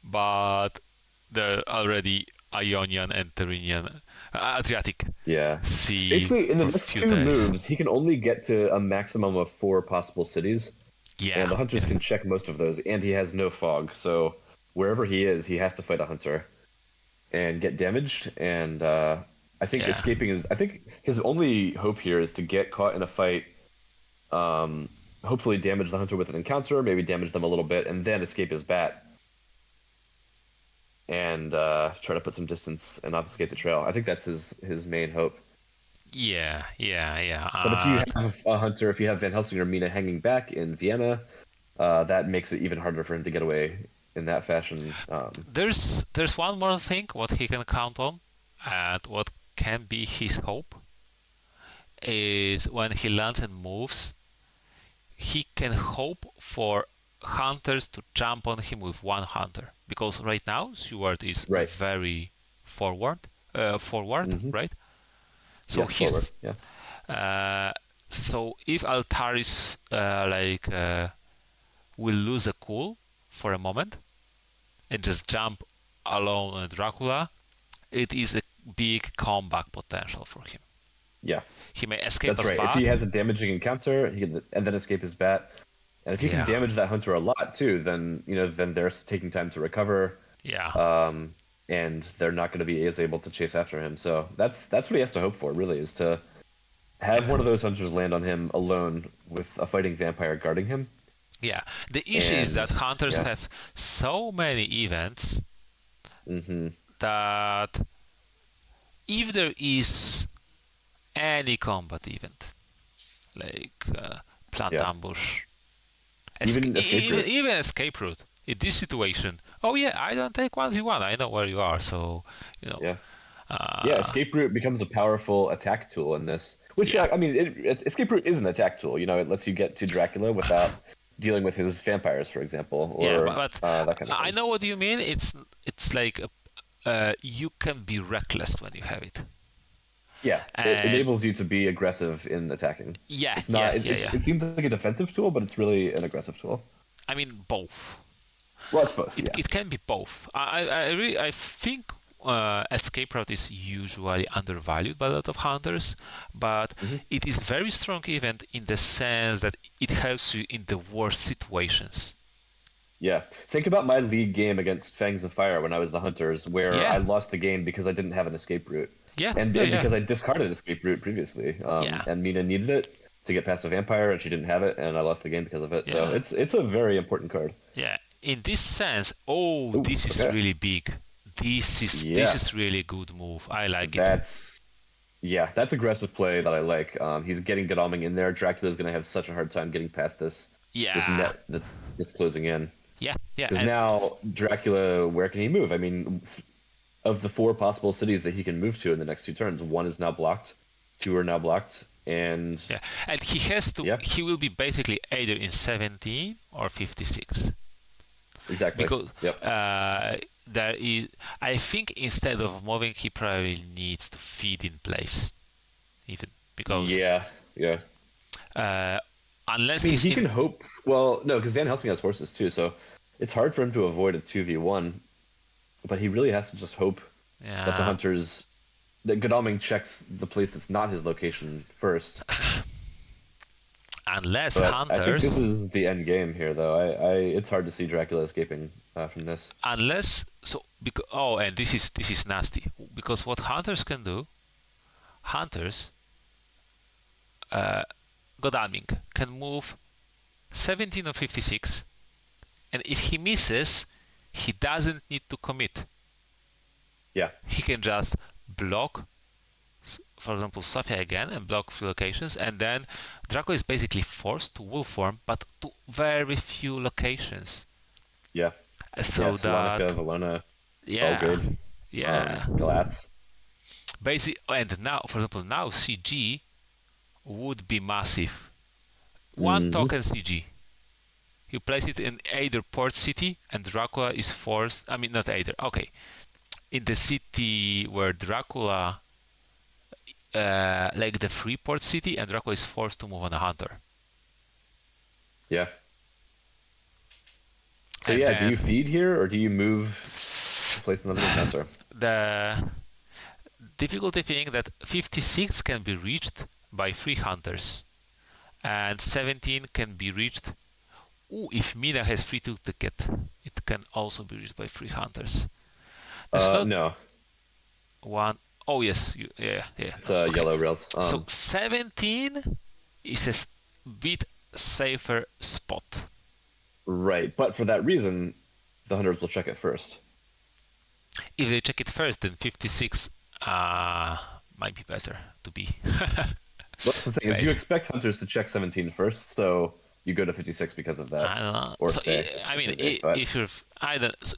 but they're already Ionian and Tyrrhenian, Adriatic yeah. Sea Basically, in the for a next few two days. moves, he can only get to a maximum of four possible cities, and Yeah, the hunters yeah, can check most of those. And he has no fog, so wherever he is, he has to fight a hunter and get damaged. And I think yeah, escaping is. I think his only hope here is to get caught in a fight. Um, Hopefully damage the hunter with an encounter, maybe damage them a little bit, and then escape his bat and try to put some distance and obfuscate the trail. I think that's his main hope. yeah. But if you have a hunter, if you have Van Helsing or Mina hanging back in Vienna, that makes it even harder for him to get away in that fashion. There's one more thing what he can count on, and what can be his hope is when he lands and moves, he can hope for hunters to jump on him with one hunter, because right now Seward is Right. very forward, Hmm. right? So Yes, forward. he's Yeah. so if Altaris will lose a cool for a moment and just jump alone on Dracula, it is a big comeback potential for him. Yeah. He may escape That's as right. If he bad. has a damaging encounter, he can and then escape his bat. And if he can Yeah, damage that hunter a lot too, then then they're taking time to recover, yeah, um, and they're not going to be as able to chase after him. So that's what he has to hope for, really, is to have yeah, one of those hunters land on him alone with a fighting vampire guarding him. yeah. The issue is And that hunters yeah, have so many events hmm, that if there is any combat event, like plant yeah, ambush, even escape route. even escape route, in this situation, oh yeah, I don't take 1v1, I know where you are, so you know, Yeah, yeah, uh, escape route becomes a powerful attack tool in this. Which yeah, I mean, escape route is an attack tool. It lets you get to Dracula without dealing with his vampires, for example, yeah, or but that kind of I thing. know what you mean. It's like you can be reckless when you have it, Yeah, it and enables you to be aggressive in attacking. yeah, It's yeah, not. yeah, yeah. It seems like a defensive tool, but it's really an aggressive tool. I mean both. Well, it's both. It Yeah. it can be both. I think escape route is usually undervalued by a lot of hunters, but Hmm. it is very strong event in the sense that it helps you in the worst situations. Yeah. Think about my league game against Fangs of Fire when I was the Hunters, where I Yeah, lost the game because I didn't have an escape route, yeah, and yeah, yeah, because I discarded escape route previously. yeah, And Mina needed it to get past a vampire, and she didn't have it, and I lost the game because of it. So yeah, it's a very important card. yeah. In this sense, oh, Ooh, this is okay. really big. This Yeah, is really good move. I like it. that's that's aggressive play that I like. He's getting Godalming in there. Dracula's gonna have such a hard time getting past this Yeah, net that's closing in. yeah, yeah, Because and now Dracula, where can he move? I mean, of the four possible cities that he can move to in the next two turns, one is now blocked, two are now blocked, and yeah, and he has to. yeah, He will be basically either in 17 or 56. exactly. Because Yep. there is, I think instead of moving he probably needs to feed in place, even because Yeah, yeah. uh, unless I mean, he's he in. can hope. Well, no, because Van Helsing has horses too, so it's hard for him to avoid a 2v1, but he really has to just hope that the Yeah, hunters that Godalming checks the place that's not his location first. unless But I think this hunters, is the end game here, though. I it's hard to see Dracula escaping from this. unless so because, oh, and this is nasty, because what hunters can do, hunters uh Godalming can move 17 or 56, and if he misses he doesn't need to commit. Yeah, He can just block, for example, Sophia again and block few locations, and then Draco is basically forced to wolf form, but to very few locations. yeah, yeah. So that, Salonika, Valona, yeah, Belgrade, yeah, Galatz. basic. And now, for example, now CG would be massive. One Hmm. token CG. You place it in either port city, and Dracula is forced. I mean, not either. Okay, in the city where Dracula, like the Freeport city, and Dracula is forced to move on a hunter. Yeah. So And yeah, do then you feed here or do you move to place another encounter? the difficulty thing that 56 can be reached by 3 hunters, and 17 can be reached. Ooh, if Mina has free to ticket, it can also be reached by 3 hunters. There's not No, one. Oh yes, yeah, yeah. it's Okay, yellow rails. so 17 is a bit safer spot. Right, but for that reason, the hunters will check it first. If they check it first, then 56 might be better to be. Well, that's the thing is you Basic. expect hunters to check 17 first, so you go to 56 because of that, I don't know. or So stay, I mean, but if you're, I don't. So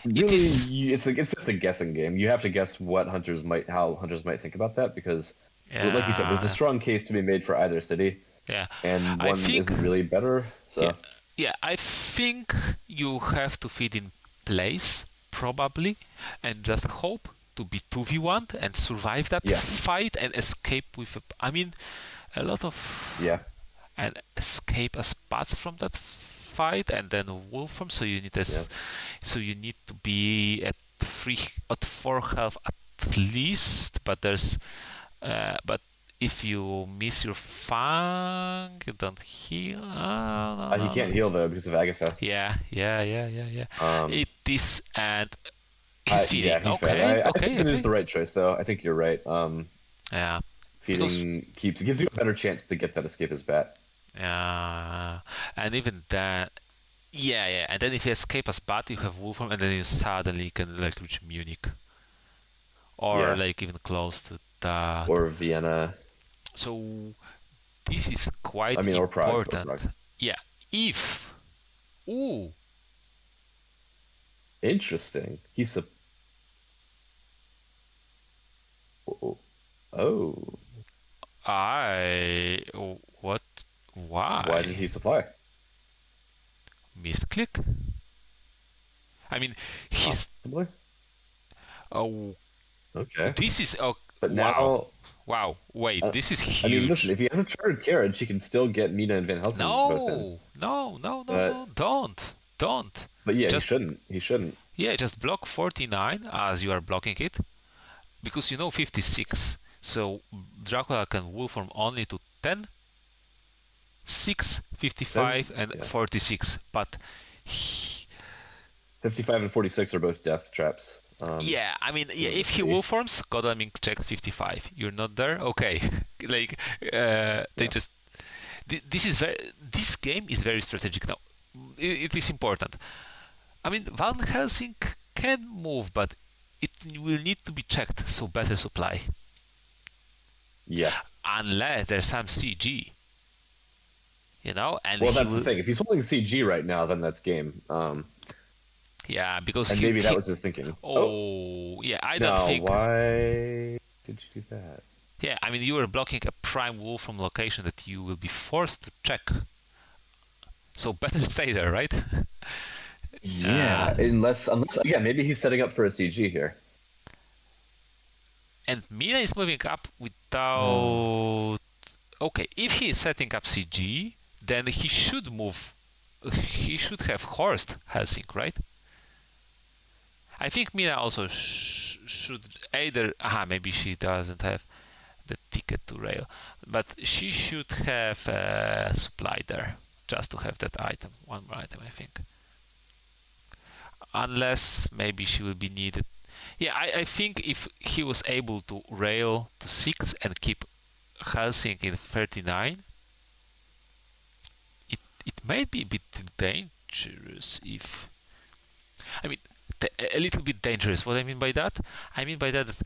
It really, is, it's just a guessing game. You have to guess how hunters might think about that because, well, like you said, there's a yeah, strong case to be made for either city, yeah. and I one think, isn't really better. yeah, So yeah. I think you have to fit in place probably, and just hope to be 2v1 and survive that yeah, fight and escape with. I mean, a lot of yeah, and escape as bats from that fight, and then wolf form. So you need yeah. so you need to be at 4 health at least. But if you miss your fang, you don't heal. No, He no, no. can't heal though because of Agatha. Yeah. Um, It is, and he's yeah, feeding. he fed. I think it is Okay. the right choice though. I think you're right. Yeah, because Feeding gives you a better chance to get that escape as bat. and even then, yeah. And then if you escape as bat, you have wolf form, and then you suddenly can like reach Munich or Yeah, like even close to that. or Vienna. So this is I quite mean, or Prague, or important. Prague. Yeah, if ooh, Interesting. Oh, oh. I what Why did why he supply? misclick? I mean, he's Possibly. oh Okay. this is But wow, now, wait, uh, this is I mean, listen, huge. if he has a chartered carriage, he can still get Mina and Van Helsing both in. No, But don't. yeah, he Just shouldn't. He shouldn't. yeah, just block 49 as you are blocking it because you know 56. So Dracula can wolf form only to 10, 6, Then 55, and yeah, 46. But he, 55 and 46 are both death traps. yeah, I mean, yeah, Because of the if he city. wolf forms, Godalming checks 55. You're not there, okay? Like they Yeah. just this game is very strategic now. It is important. I mean, Van Helsing can move, but it will need to be checked. So better supply, Yeah. unless there's some CG, and Well, he that's the will. thing. If he's holding CG right now, then that's game. Yeah, because And he maybe that he. was his thinking. Oh, Oh, yeah. I don't now think. why did you do that? Yeah, I mean, you are blocking a prime wolf from location that you will be forced to check. So better stay there, right? Yeah, Uh, unless again, maybe he's setting up for a CG here. and Mina is moving up Uh, without. Okay, if he is setting up CG, then he should move. He should have Horst Helsing, right? I think Mina also should either. Aha, maybe she doesn't have the ticket to rail, but she should have supply there just to have that item. One more item, I think. Unless maybe she will be needed. Yeah, I think if he was able to rail to 6 and keep Helsing in 39, it may be a bit dangerous if. I mean, a little bit dangerous. What I mean by that? I mean by that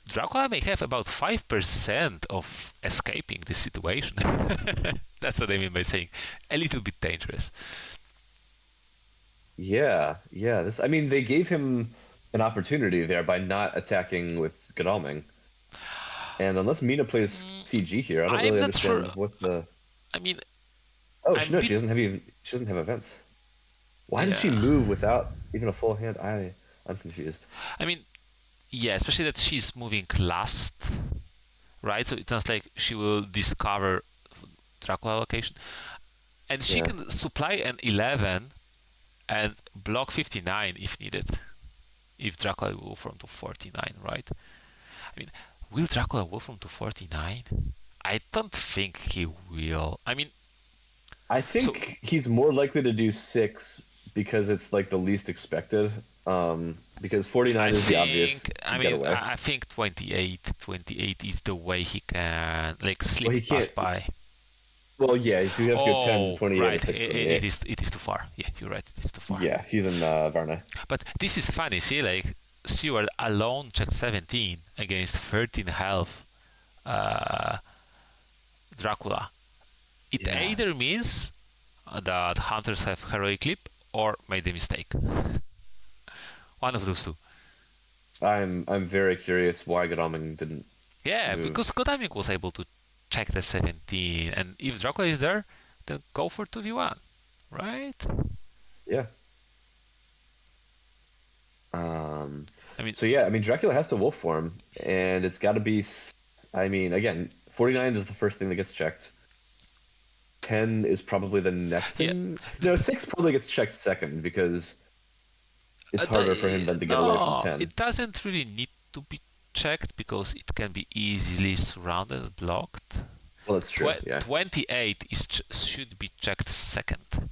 Dracula may have about 5% of escaping this situation. That's what I mean by saying a little bit dangerous. yeah. I mean, they gave him an opportunity there by not attacking with Godalming. And unless Mina plays CG here, I don't I'm really not sure. understand what the. I mean, Oh, I'm a no, bit. she doesn't have events. Why did she Yeah. move without even a full hand? I'm confused. I mean, yeah, especially that she's moving last, right? So it sounds like she will discover Dracula location. And she Yeah. can supply an 11 and block 59 if needed. If Dracula will from to 49, right? I mean, will Dracula will from to 49? I don't think he will. I mean, I so think he's more likely to do 6 because it's like the least expected. Because 49 is the obvious to get away. I think 28 is the way he can like slip Well, he past can't. by. Well, yeah, so you have to go 10, Oh, 28, or right. 6, It 28. is too far. Yeah, you're right. It is too far. Yeah, he's in Varna. But this is funny. See, like Stewart alone checked 17 against 13 health uh, Dracula. It Yeah. either means that hunters have heroic leap or made a mistake. One of those two. I'm very curious why Godalming didn't Yeah, because move. Godamik was able to check the 17, and if Dracula is there, then go for 2v1, right? Yeah. Um, I mean, so yeah, I mean Dracula has to wolf form, and it's got to be. I mean, again, 49 is the first thing that gets checked. 10 is probably the next yeah, thing. No, 6 probably gets checked second because it's harder for him than to get away from no, 10. it doesn't really need to be checked because it can be easily surrounded and blocked. Well, that's true. Yeah. 28 should be checked second.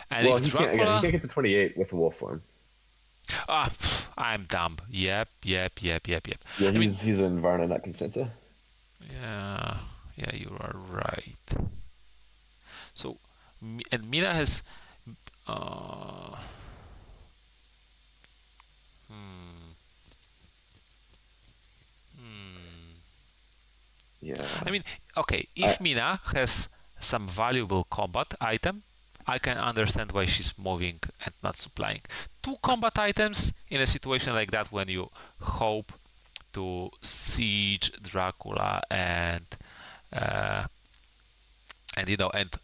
And Well, if he can't again. He Dracula, can't get to 28 with the wolf form. I'm dumb. Yep. Yeah, I mean, he's an Varna, not Consenta. yeah, yeah, you are right. So, and Mina has, uh, hmm, hmm. I Yeah. mean, okay, I if Mina has some valuable combat item, I can understand why she's moving and not supplying. Two combat items in a situation like that when you hope to siege Dracula uh, and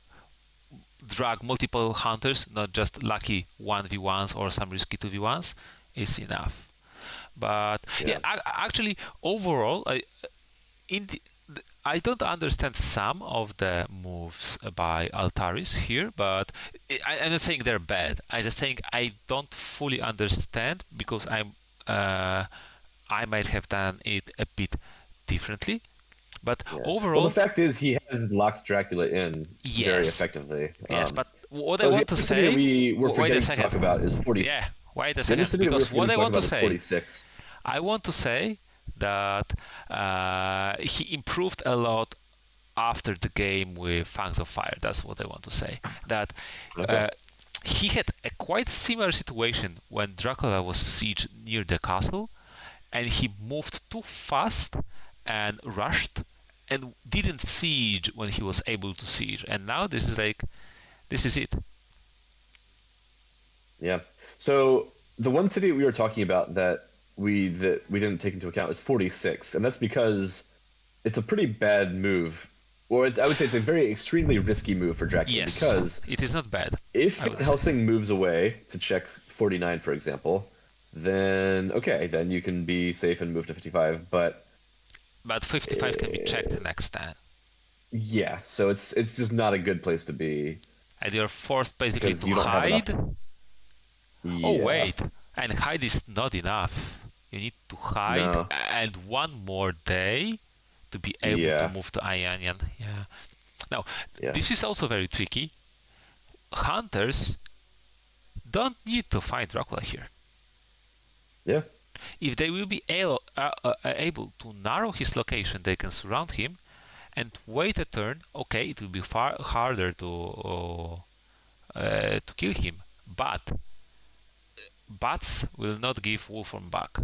drag multiple hunters, not just lucky 1v1s or some risky 2v1s, is enough. But yeah, yeah. actually, overall, in the, I don't understand some of the moves by Altaris here, but I'm not saying they're bad. I'm just saying I don't fully understand because I might have done it a bit differently. But Yeah. Well, the overall, fact is he has locked Dracula in very yes, effectively. yes. But what I Oh, the want to other city that say, we're wait a forgetting to talk second. about is 40. Yeah, wait a The other second. city that we're Because forgetting what to I talk want to about is say, 46. I want to say that he improved a lot after the game with Fangs of Fire. That's what I want to say. That Okay. uh, he had a quite similar situation when Dracula was sieged near the castle, and he moved too fast and rushed and didn't siege when he was able to siege. And now this is it. Yeah. So the one city we were talking about that we didn't take into account is 46, and that's because it's a pretty bad move. Or I would say it's a very extremely risky move for Dracula Yes, because it is not bad, if I Van would say. Helsing moves away to check 49, for example, then okay, then you can be safe and move to 55. But But 55 can be checked next time. yeah, so it's just not a good place to be And you're forced basically because to you don't have enough. hide. Oh, Yeah, wait. And hide is not enough. You need to hide no, and one more day to be able to yeah, move to Ayanian. Yeah. Now, yeah, this is also very tricky. Hunters don't need to find Dracula here. yeah, If they will be able to narrow his location, they can surround him and wait a turn. Okay, it will be far harder to kill him, but bats will not give Wolfram back.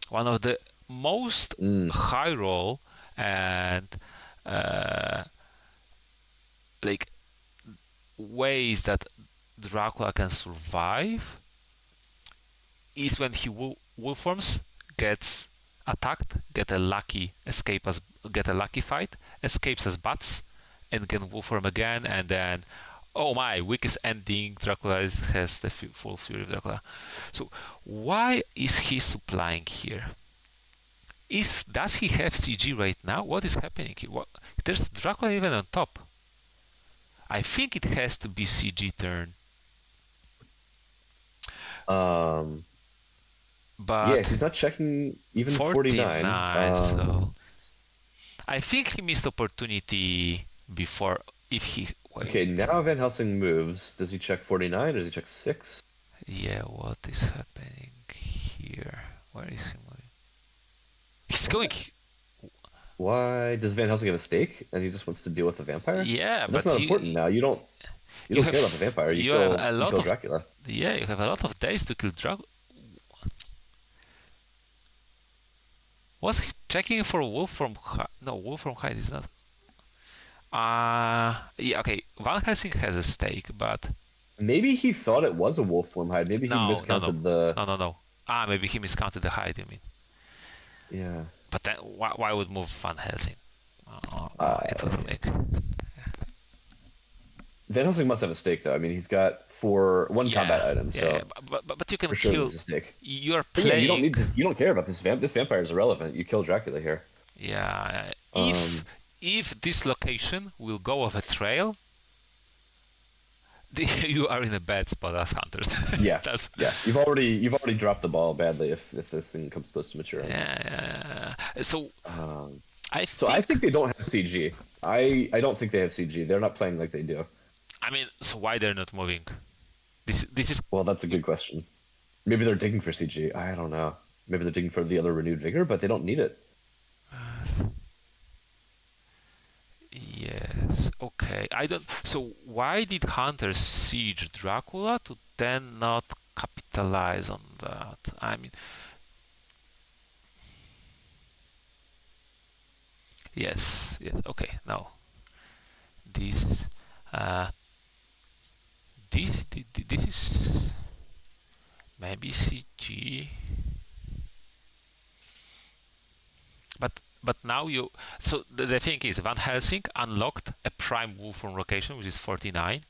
One of the most mm, high roll and uh, like ways that Dracula can survive is when he Wolframs gets attacked, get a lucky fight, escapes as bats, and can Wolfram again, and then oh my, weakest ending. Has the full fury of Dracula. So why is he supplying here? Does he have CG right now? What is happening here? There's Dracula even on top. I think it has to be CG turn, um, yes, but he's not checking even 49. 49. So I think he missed opportunity before. If he Okay, wait, now Van Helsing moves. Does he check 49 or does he check 6? yeah, what is happening here? Where is he moving? He's going. What? Why does Van Helsing have a stake and he just wants to deal with the vampire? Yeah, But that's but not important now. You you don't care have about the vampire. you have a You lot kill of Dracula. yeah, you have a lot of days to kill Dracula. Was he checking for Wolf from no Wolf from Hyde is not. Yeah, okay. Van Helsing has a stake, but Maybe he thought it was a wolf form hide. Maybe he no, no, no, miscounted the. no, no, no. Maybe he miscounted the height, you mean? Yeah. But then why would move Van Helsing? It Uh, doesn't make. Van Helsing must have a stake though. I mean, he's got one combat Yeah, item, yeah, so but you can for sure kill. there's a stake. You're But yeah, you don't playing. need to. You don't care about this. This vampire is irrelevant. You kill Dracula here. Yeah, Um, if this location will go off a trail, you are in a bad spot as hunters. yeah, That's yeah. You've already dropped the ball badly if this thing comes close to maturing. yeah. So Um, I so I think. think they don't have CG. I don't think they have CG. They're not playing like they do. I mean, so why they're not moving? This is Well, that's a good question. Maybe they're digging for CG. I don't know. Maybe they're digging for the other renewed vigor, but they don't need it. yes. Okay. I don't. So why did hunters siege Dracula to then not capitalize on that? I mean, yes, yes. Okay. Now this. Uh, this is maybe CG, but now you. So the thing is, Van Helsing unlocked a prime wolfram location, which is 49,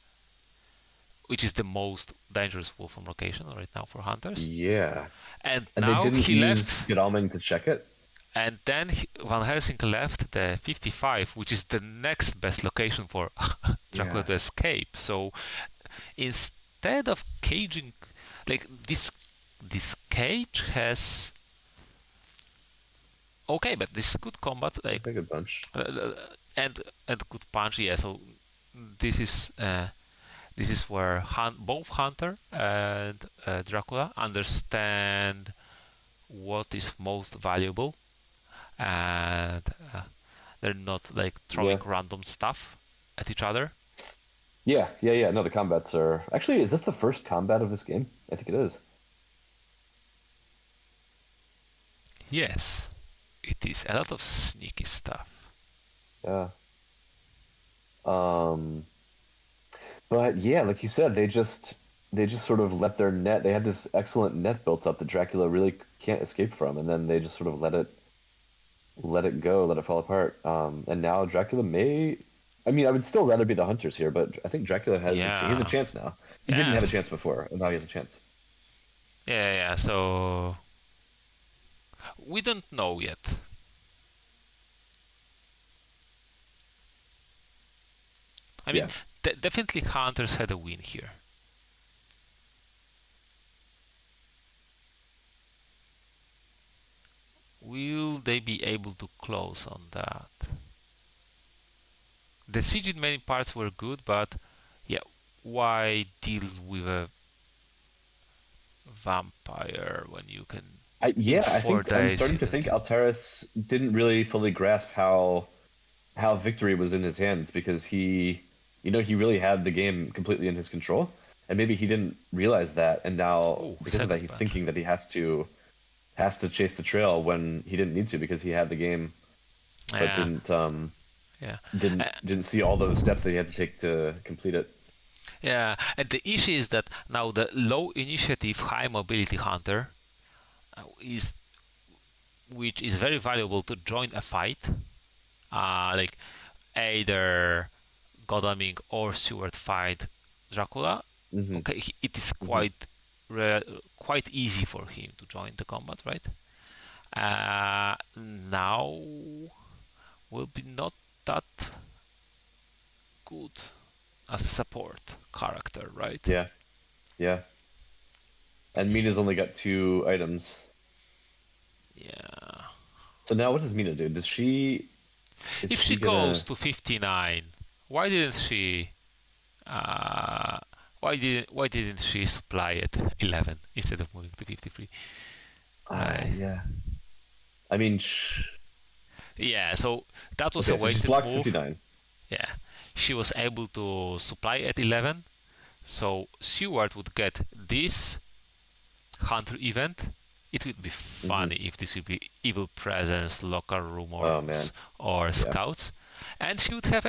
which is the most dangerous wolfram location right now for hunters. Yeah, And and they now didn't he use left, Godalming to check it. and then Van Helsing left the 55, which is the next best location for Dracula Yeah, to escape. So instead of caging, like this cage has okay, but this is good combat, like a good bunch. uh, and good punch. Yeah, so this is uh, this is where both Hunter and Dracula understand what is most valuable, and they're not like throwing Yeah, random stuff at each other. yeah. No, the combats are actually. Is this the first combat of this game? I think it is. Yes, it is a lot of sneaky stuff. Yeah. Um, but yeah, like you said, they just sort of let their net. They had this excellent net built up that Dracula really can't escape from, and then they just sort of let it go, let it fall apart. And now Dracula may. I mean, I would still rather be the hunters here, but I think Dracula he has a Yeah, chance now. He didn't have a yes, chance before, and now he has a chance. yeah. So we don't know yet. I mean, Yeah. definitely hunters had a win here. Will they be able to close on that? The siege in many parts were good, but yeah, why deal with a vampire when you can in Yeah, I four think I'm days starting you to can think kill? Altaris didn't really fully grasp how victory was in his hands because he really had the game completely in his control, and maybe he didn't realize that, and now Oh, because of that, second he's punch. thinking that he has to chase the trail when he didn't need to because he had the game, but Yeah, didn't yeah, didn't uh, didn't see all those steps that he had to take to complete it. yeah. And the issue is that now the low initiative, high mobility hunter is which is very valuable to join a fight, like either Godalming or Seward fight Dracula. Hmm. Okay, it is Hmm. quite easy for him to join the combat, right? Now will be not that good as a support character, right? Yeah, yeah. And Mina's only got two items. Yeah. So now what does Mina do? Is If she she goes gonna? to 59, why didn't she? Uh, why didn't she supply at 11 instead of moving to 53? Right. Yeah. I mean, Yeah. So that was a okay, so she's wasted blocked move. 59. Yeah. She was able to supply at 11, so Seward would get this Hunter event. It would be Hmm. funny if this would be Evil Presence, Local Oh Rumors, man. or Yeah. Scouts, and she would have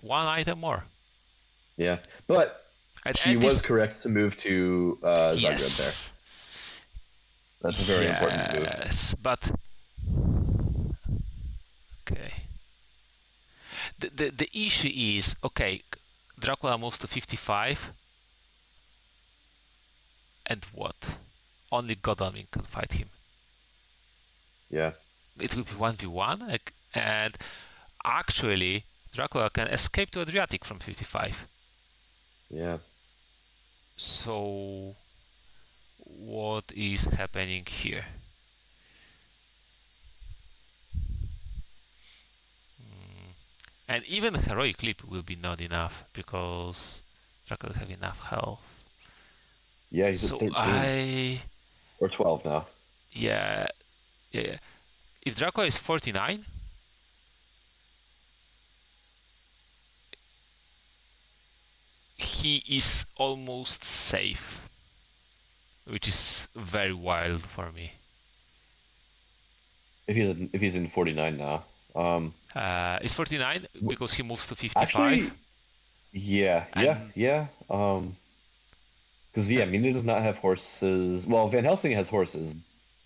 one item more. Yeah. But she And was this, correct to move to Zagreb there. yes, That's a very important move. Yes, but okay. The issue is okay. Dracula moves to 55, and what? Only Godalming can fight him. Yeah. It will be 1v1, and actually, Dracula can escape to Adriatic from 55. Yeah. So, what is happening here? And even Heroic Leap will be not enough because Dracula have enough health. Yeah, he's at So 13 or 12 now. yeah, yeah. If Dracula is 49, he is almost safe, which is very wild for me. If he's in 49 now. It's 49 because he moves to 55, Actually, yeah, yeah, and yeah. Because yeah, and Mina does not have horses. Well, Van Helsing has horses,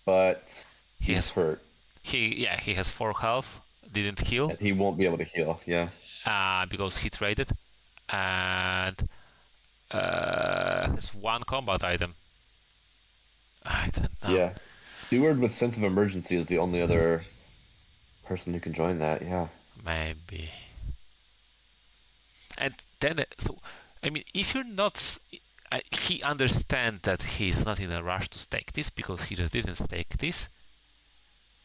but he he's has hurt he has 4 health, didn't heal and he won't be able to heal. Yeah, because he traded, and has 1 combat item. I don't know. yeah. Steward with sense of emergency is the only other person who can join that. Yeah, Maybe. And then, so, I mean, if you're not, he understands that he's not in a rush to stake this because he just didn't stake this.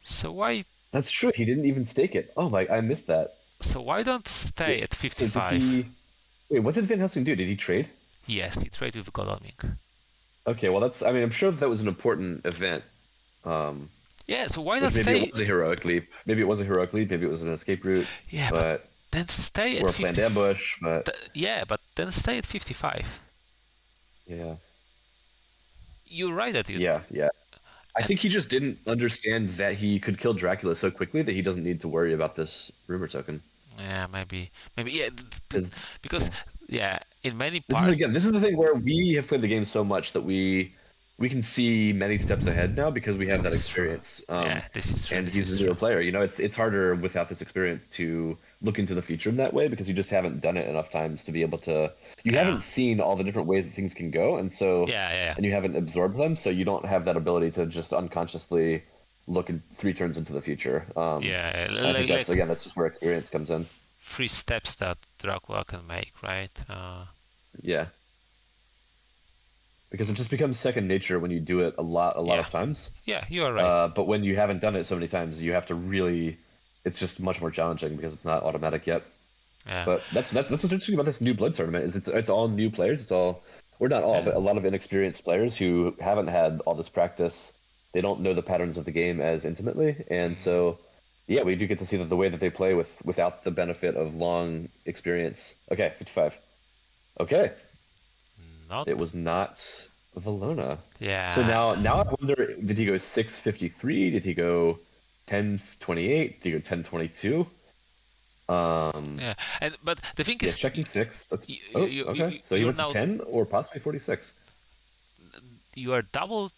So why, that's true. He didn't even stake it. Oh my, I missed that. so why don't stay at So did 55? he? Wait, what did Van Helsing do? Did he trade? Yes, he traded with Godalming. Okay, well that's. I mean, I'm sure that was an important event. Um, Yeah, so why not which maybe it stay? was a heroic leap. Maybe it was a heroic leap. Maybe it was an escape route. Yeah, but But then stay or at a planned 50. ambush. But Yeah, but then stay at 55. yeah, You're right that you. yeah, yeah. I And think he just didn't understand that he could kill Dracula so quickly that he doesn't need to worry about this rumor token. yeah, maybe yeah, Because because yeah, in many this is parts. again, this is the thing where we have played the game so much that we can see many steps ahead now because we have that It's true. experience. Yeah, this is true. And This he's is a newer true. player. You know, it's harder without this experience to look into the future in that way because you just haven't done it enough times to be able to. You Yeah, haven't seen all the different ways that things can go, and so yeah. and you haven't absorbed them, so you don't have that ability to just unconsciously look in 3 turns into the future. Yeah, And I think that's like again, that's just where experience comes in. 3 steps that Dracula can make, right? Yeah. Because it just becomes second nature when you do it a lot Yeah, of times. yeah, you are right. But when you haven't done it so many times, you have to really. It's just much more challenging because it's not automatic yet. Yeah, But that's what's interesting about this new blood tournament is it's all new players. It's all, or not all, yeah, but a lot of inexperienced players who haven't had all this practice. They don't know the patterns of the game as intimately, and so yeah, we do get to see that the way that they play without the benefit of long experience. Okay, 55. Okay, not. it was not Valona. So Yeah, now I wonder, did he go 653? Did he go 1028? Did he go 1022? Um, yeah, and but the thing yeah, is, checking six. That's you, you, oh, you, okay. you So he you're went to now 10 or possibly 46. you are double.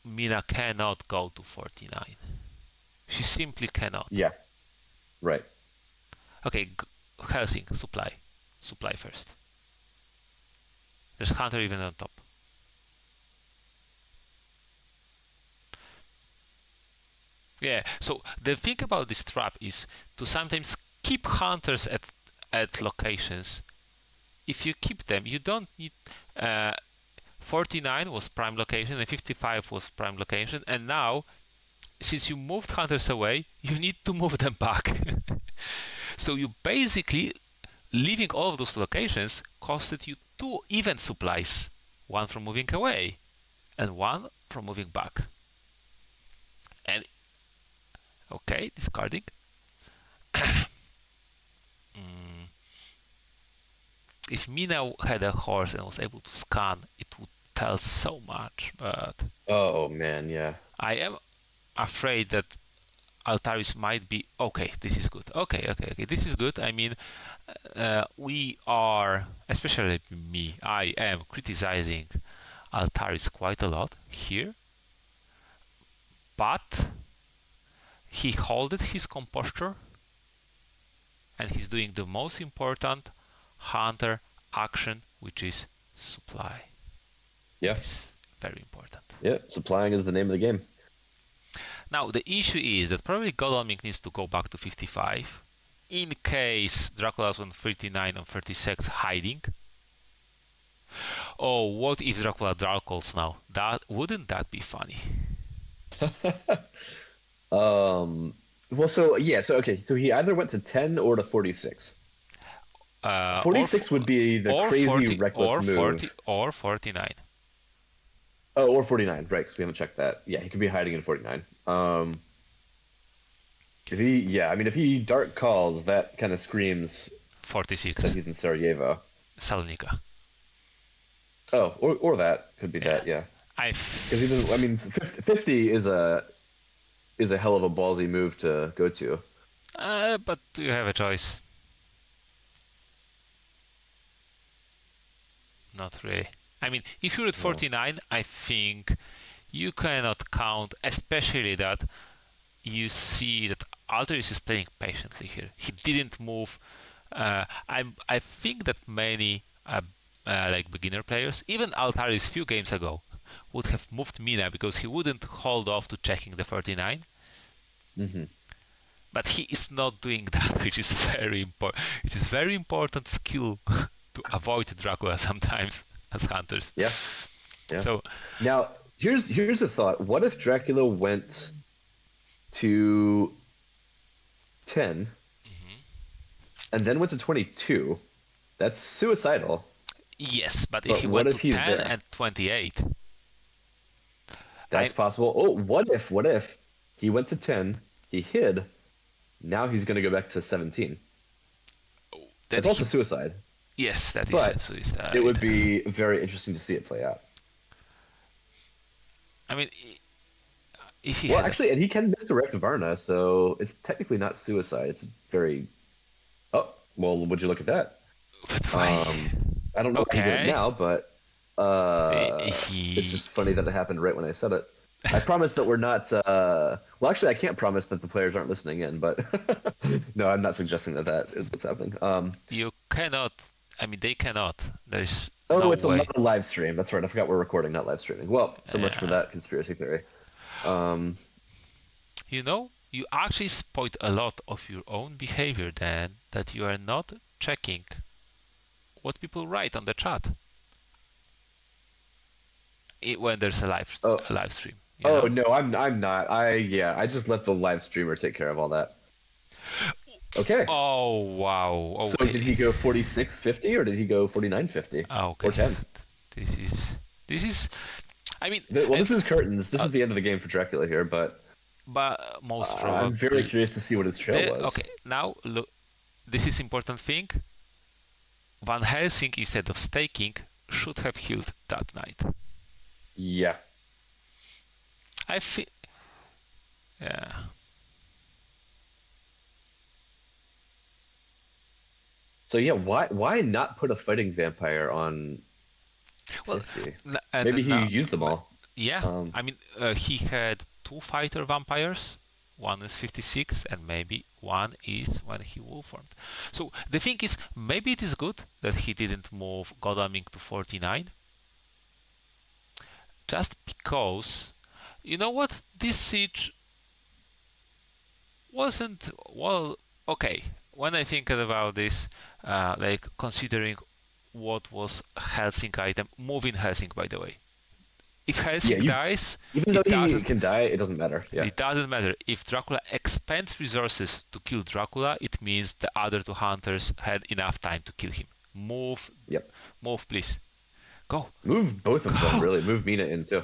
Mina cannot go to 49. She simply cannot. Yeah, right. Okay, Helsing supply first. There's Hunter even on top. Yeah. So the thing about this trap is to sometimes keep hunters at locations. If you keep them, you don't need. 49 was prime location and 55 was prime location, and now since you moved hunters away, you need to move them back. So you basically leaving all of those locations costed you 2 event supplies, one from moving away and one from moving back. And okay, discarding. Mm, if Mina had a horse and was able to scan, it would tell so much. But Oh man, yeah. I am afraid that Altaris might be okay. This is good. Okay. This is good. I mean, we are, especially me, I am criticizing Altaris quite a lot here. but he holded his composure and he's doing the most important hunter action, which is supply. Yeah. It's very important. Yeah. Supplying is the name of the game. Now, the issue is that probably Godalming needs to go back to 55 in case Dracula's on 39 and 36 hiding. Oh, what if Dracula Dracula's now? Wouldn't that be funny? Well, so yeah, so okay, so he either went to 10 or to 46. 46 would be the crazy 40, reckless or move. 40 or 49. Oh, or 49, right? Because we haven't checked that. Yeah, he could be hiding in 49. If he dark calls, that kind of screams 46. that he's in Sarajevo. Salonika. Oh, or that could be that. Yeah, because he doesn't. I mean, 50 is a hell of a ballsy move to go to. But you have a choice. Not really. I mean, if you're at 49, I think you cannot count, especially that you see that Altaris is playing patiently here. He didn't move. I think that many like beginner players, even Altaris few games ago, would have moved Mina because he wouldn't hold off to checking the 39. Mm-hmm. But he is not doing that, which is very important. It is very important skill to avoid Dracula sometimes as hunters. Yeah. Yeah. So now here's a thought. What if Dracula went to 10 and then went to 22? That's suicidal. yes, but if he went to 10 and 28, that's possible. Oh, what if he went to 10, he hid, now he's going to go back to 17? That's also suicide. Yes, that is suicide. It would be very interesting to see it play out. I mean, if he actually, and he can misdirect Varna, so it's technically not suicide. It's very. Oh, well, would you look at that? I don't know if he did it now, but it's just funny that it happened right when I said it. I promise that we're not. Well, actually, I can't promise that the players aren't listening in, but no, I'm not suggesting that is what's happening. You cannot. I mean, they cannot. There's it's way. a live stream. That's right. I forgot we're recording, not live streaming. Well, so much for that conspiracy theory. You actually spoiled a lot of your own behavior then, that you are not checking what people write on the chat when there's a live stream. No, I'm not. I just let the live streamer take care of all that. Okay. Oh wow. Okay. So did he go 46.50 or did he go 49.50? Okay. Or 10? This is. I mean. This is curtains. This is the end of the game for Dracula here, but most probably. I'm very curious to see what his trail was. Okay. Now look. This is important thing. Van Helsing, instead of staking, should have healed that night. Yeah. I feel. Yeah. So yeah, why not put a fighting vampire on 50? Well, maybe he used them all. Yeah, I mean, he had 2 fighter vampires. One is 56, and maybe one is when he wolf formed. So the thing is, maybe it is good that he didn't move Godalming to 49. Just because, you know what, this siege wasn't okay. When I think about this, like considering what was Helsing item, moving Helsing, by the way. If Helsing dies, even though he can die, it doesn't matter. Yeah. It doesn't matter. If Dracula expends resources to kill Dracula, it means the other 2 hunters had enough time to kill him. Move. Yep. Move, please. Go. Move both of them, really. Move Mina in too.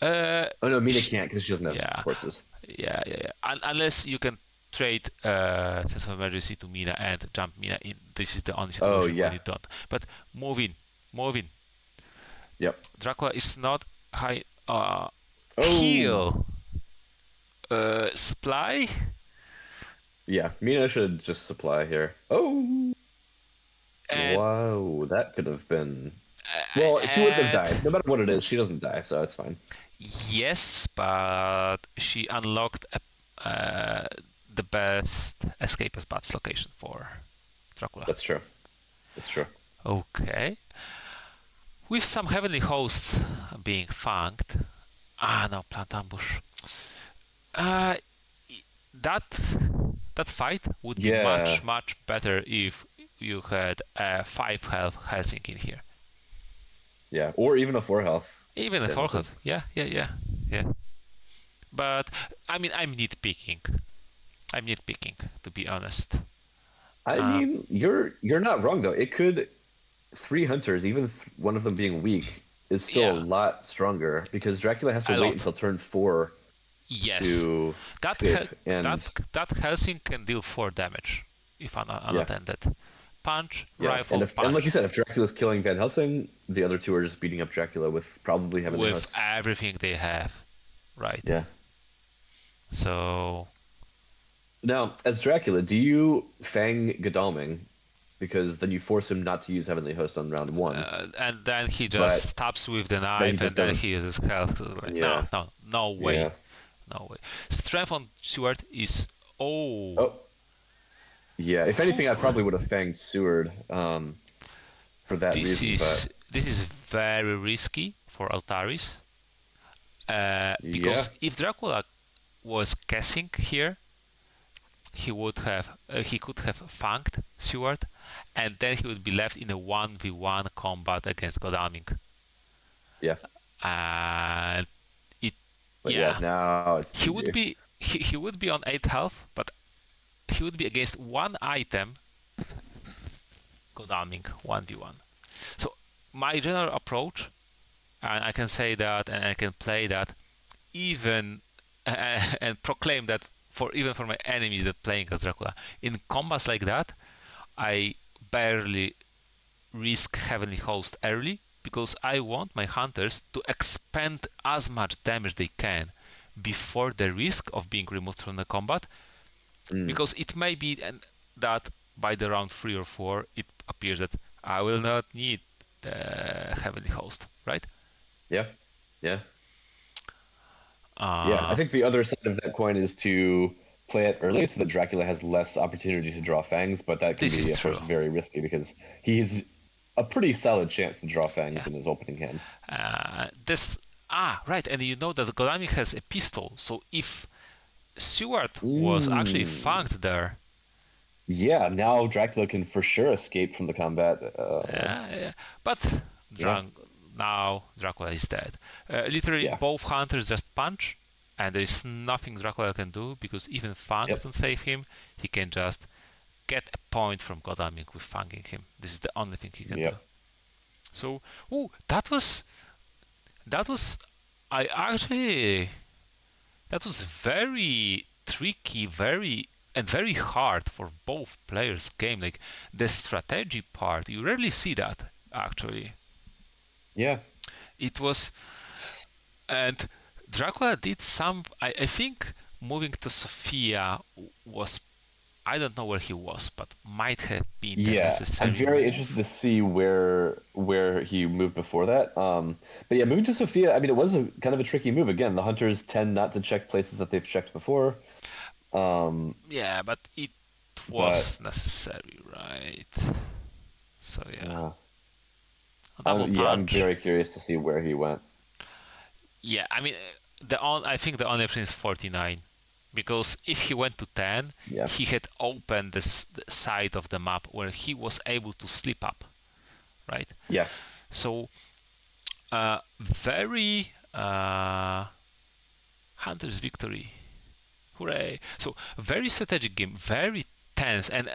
Oh no, Mina can't because she doesn't have horses. Yeah. Unless you can trade sense of emergency to Mina and jump Mina in. This is the only situation when you don't. But move in. Yep. Dracula is not high. Heal. Supply. Yeah, Mina should just supply here. Oh. And wow, that could have been. Well, she wouldn't have And died. No matter what it is, she doesn't die, so it's fine. yes, but she unlocked the best escape as bats location for Dracula. That's true. That's true. Okay. With some heavenly hosts being fanged. Ah, no, plant ambush. Uh, that that fight would be Yeah, much better if you had a 5 health Helsing in here. yeah. Or even a 4 health. Even a Van 4 Helsing. health. Yeah. But I mean, I'm nitpicking. To be honest. I Uh, mean, you're not wrong though. It could 3 hunters, even one of them being weak, is still a yeah, lot stronger because Dracula has to a wait lot. until turn 4 Yes, to that escape. And that Helsing can deal 4 damage if yeah, unattended. Punch, yeah. And rifle, if and like you punch said, if Dracula's killing Van Helsing, the other two are just beating up Dracula with probably Heavenly with Hosts. everything they have, right? Yeah. So Now, as Dracula, do you Fang Godalming? Because then you force him not to use Heavenly Host on round 1, and then he just but stabs with the then he knife, and just then doesn't. he uses health. Like, Yeah, no yeah. way, no way. Strength on Stewart is oh, Oh, yeah. If anything, I whew. probably would have fanged Seward for that This reason. But is this is very risky for Altaris, yeah, because if Dracula was guessing here, he could have fanged Stewart, and then he would be left in a 1v1 combat against Godalming. yeah. And it But yeah, yeah, now it's he would easier. be he would be on 8 health, but he would be against one item Godalming 1v1. So my general approach, and I can say that, and I can play that, even and proclaim that for even for my enemies that playing as Dracula in combats like that, I barely risk Heavenly Host early because I want my hunters to expend as much damage they can before the risk of being removed from the combat, Mm, because it may be that by the round 3 or 4 it appears that I will not need the Heavenly Host, right? yeah, yeah, yeah. I uh, think the other side of that coin is to play it early so that Dracula has less opportunity to draw fangs, but that can this be, is of course, true. very risky because he's a pretty solid chance to draw Yeah. fangs in his opening hand. This right, and you know that Godami has a pistol, so if Stewart was actually Mm. fanged there. Yeah, now Dracula can for sure escape from the combat. Yeah. But Yeah, Now Dracula is dead. Literally, yeah, both hunters just punch, and there is nothing Dracula can do because even fangs yep, don't save him. He can just get a point from Godalming with fanging him. This is the only thing he can do. yep. So, that was I actually that was very tricky, very hard for both players game. Like the strategy part, you rarely see that actually. Yeah. It was, and Dracula did some. I think moving to Sofia was, I don't know where he was, but might have been the Yeah, I'm necessary very interested move. to see where he moved before that. But yeah, moving to Sophia, I mean, it was a kind of a tricky move. Again, the hunters tend not to check places that they've checked before. Um, Yeah, but it but was necessary, right? So yeah, uh, a double yeah, I'm punch. very curious to see where he went. Yeah, I mean, I think the only option is 49, because if he went to 10, Yeah, he had opened the side of the map where he was able to slip up, right? yeah, So very Hunter's victory, hooray! So very strategic game, very tense, and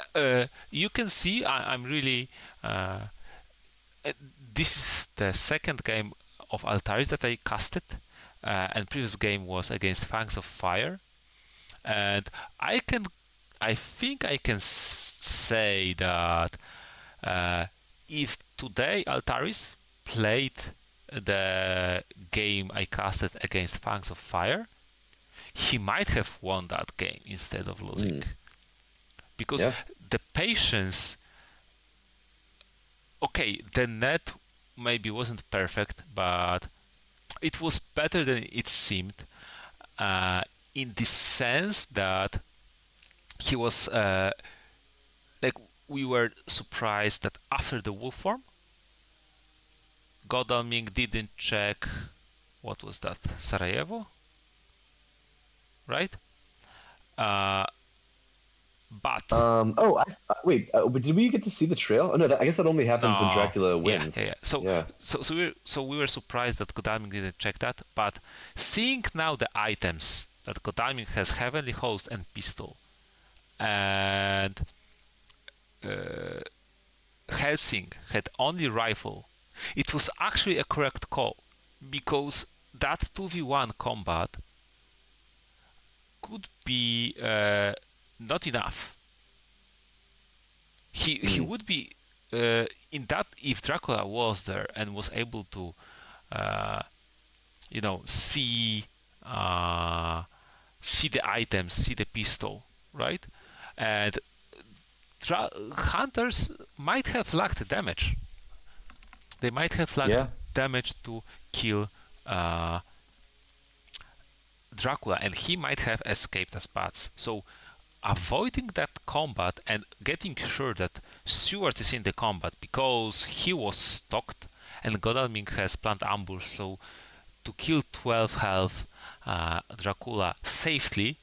you can see I'm really. Uh, this is the second game of Altaris that I casted, and previous game was against Fangs of Fire, and I can, I think I can say that if today Altaris played the game I casted against Fangs of Fire, he might have won that game instead of losing, mm, because yeah, the patience. Okay, the net maybe wasn't perfect, but it was better than it seemed. Uh, in the sense that he was like we were surprised that after the wolf form, Godalming didn't check what was that, Sarajevo, right? Uh, but Wait. But did we get to see the trail? Oh no, I guess that only happens when no, Dracula yeah, yeah, wins. yeah. So, Yeah. we were surprised that Godalming didn't check that. But seeing now the items that Godalming has, Heavenly Host and Pistol, and uh, Helsing had only rifle, it was actually a correct call because that 2v1 combat could be not enough. He Mm. would be in that if Dracula was there and was able to uh, see see the items, see the pistol, right? And hunters might have lacked damage. They might have lacked Yeah. damage to kill uh, Dracula, and he might have escaped as bats. So avoiding that combat and getting sure that Stewart is in the combat because he was stalked and Godalming has planned ambush, so to kill 12 health Dracula safely.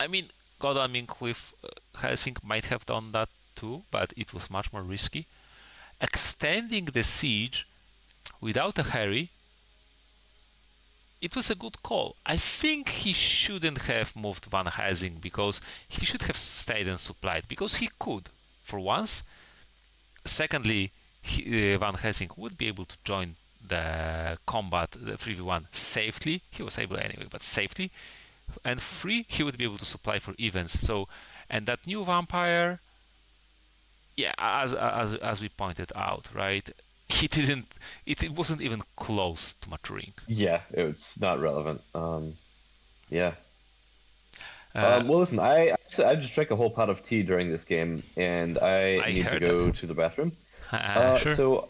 I mean, Godalming with Helsing might have done that too, but it was much more risky. Extending the siege without a hurry, it was a good call. I think he shouldn't have moved Van Helsing because he should have stayed and supplied because he could for once. Secondly, Van Helsing would be able to join the combat, the 3v1 safely. He was able anyway, but safely. And three, he would be able to supply for events. So, and that new vampire, yeah, as we pointed out, right? He didn't. It wasn't even close to maturing. Yeah. It's not relevant. Yeah. Uh, Well, listen. I just drank a whole pot of tea during this game, and I I need to heard that. go to the bathroom. Sure. So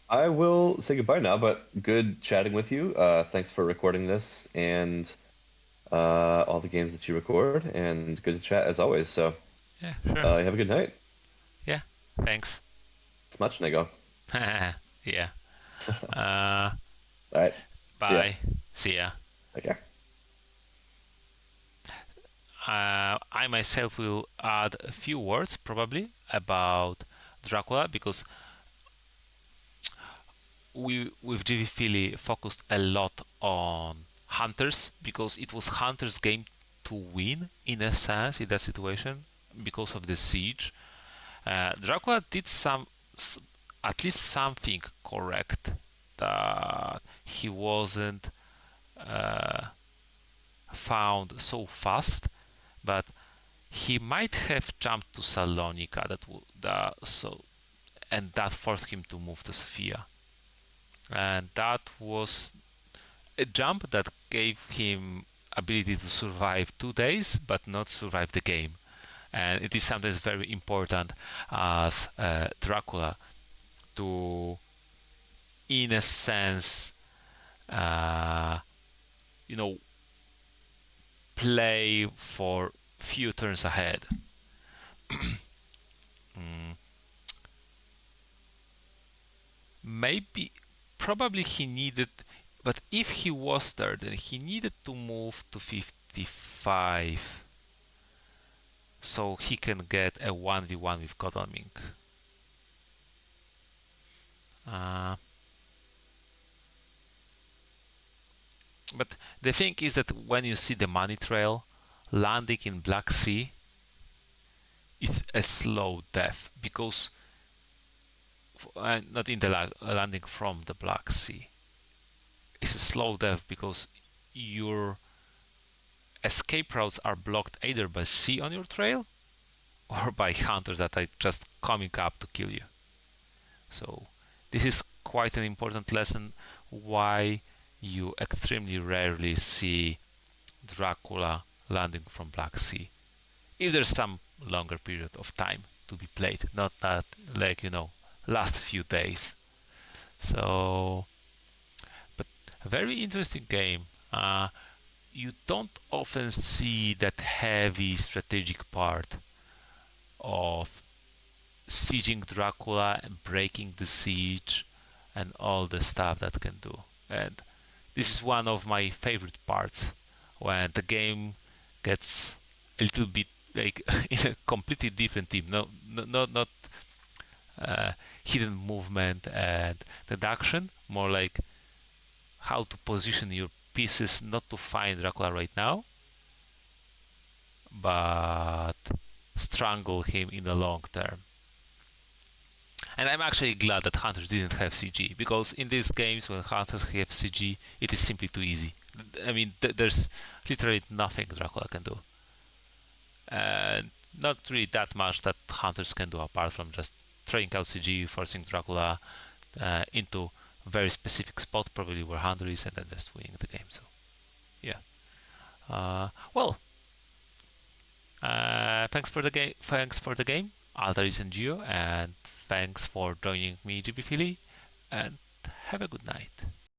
I will say goodbye now. But good chatting with you. Thanks for recording this and all the games that you record, and good to chat as always. So Yeah, sure. have a good night. Yeah, thanks. Smacznego. Yeah. Uh, All right. See ya. bye. See ya. Okay. I myself will add a few words probably about Dracula because we with GV Philly focused a lot on hunters because it was hunters' game to win in a sense in that situation because of the siege. Dracula did at least something correct that he wasn't uh, found so fast, but he might have jumped to Salonika. And that forced him to move to Sofia, and that was a jump that gave him ability to survive 2 days, but not survive the game. And it is sometimes very important as Dracula to, in a sense, uh, you know, play for few turns ahead. Mm, maybe, probably he needed, but if he was there, then he needed to move to 55 so he can get a 1v1 with Godalming. Uh, but the thing is that when you see the money trail, landing in Black Sea is a slow death because not in the landing from the Black Sea. It's a slow death because your escape routes are blocked either by sea on your trail or by hunters that are just coming up to kill you. So this is quite an important lesson why you extremely rarely see Dracula landing from Black Sea. If there's some longer period of time to be played, not that like last few days. So, but a very interesting game. You don't often see that heavy strategic part of sieging Dracula and breaking the siege and all the stuff that can do. And this is one of my favorite parts when the game gets a little bit like in a completely different team. Not uh, hidden movement and deduction, more like how to position your pieces not to find Dracula right now, but strangle him in the long term. And I'm actually glad that hunters didn't have CG, because in these games when hunters have CG, it is simply too easy. I mean, there's literally nothing Dracula can do, and not really that much that hunters can do apart from just throwing out CG, forcing Dracula into a very specific spot, probably where hunter is, and then just winning the game. So yeah. Well, thanks for the game. Thanks for the game, Altaris and Geo, and thanks for joining me, GB Philly, and have a good night.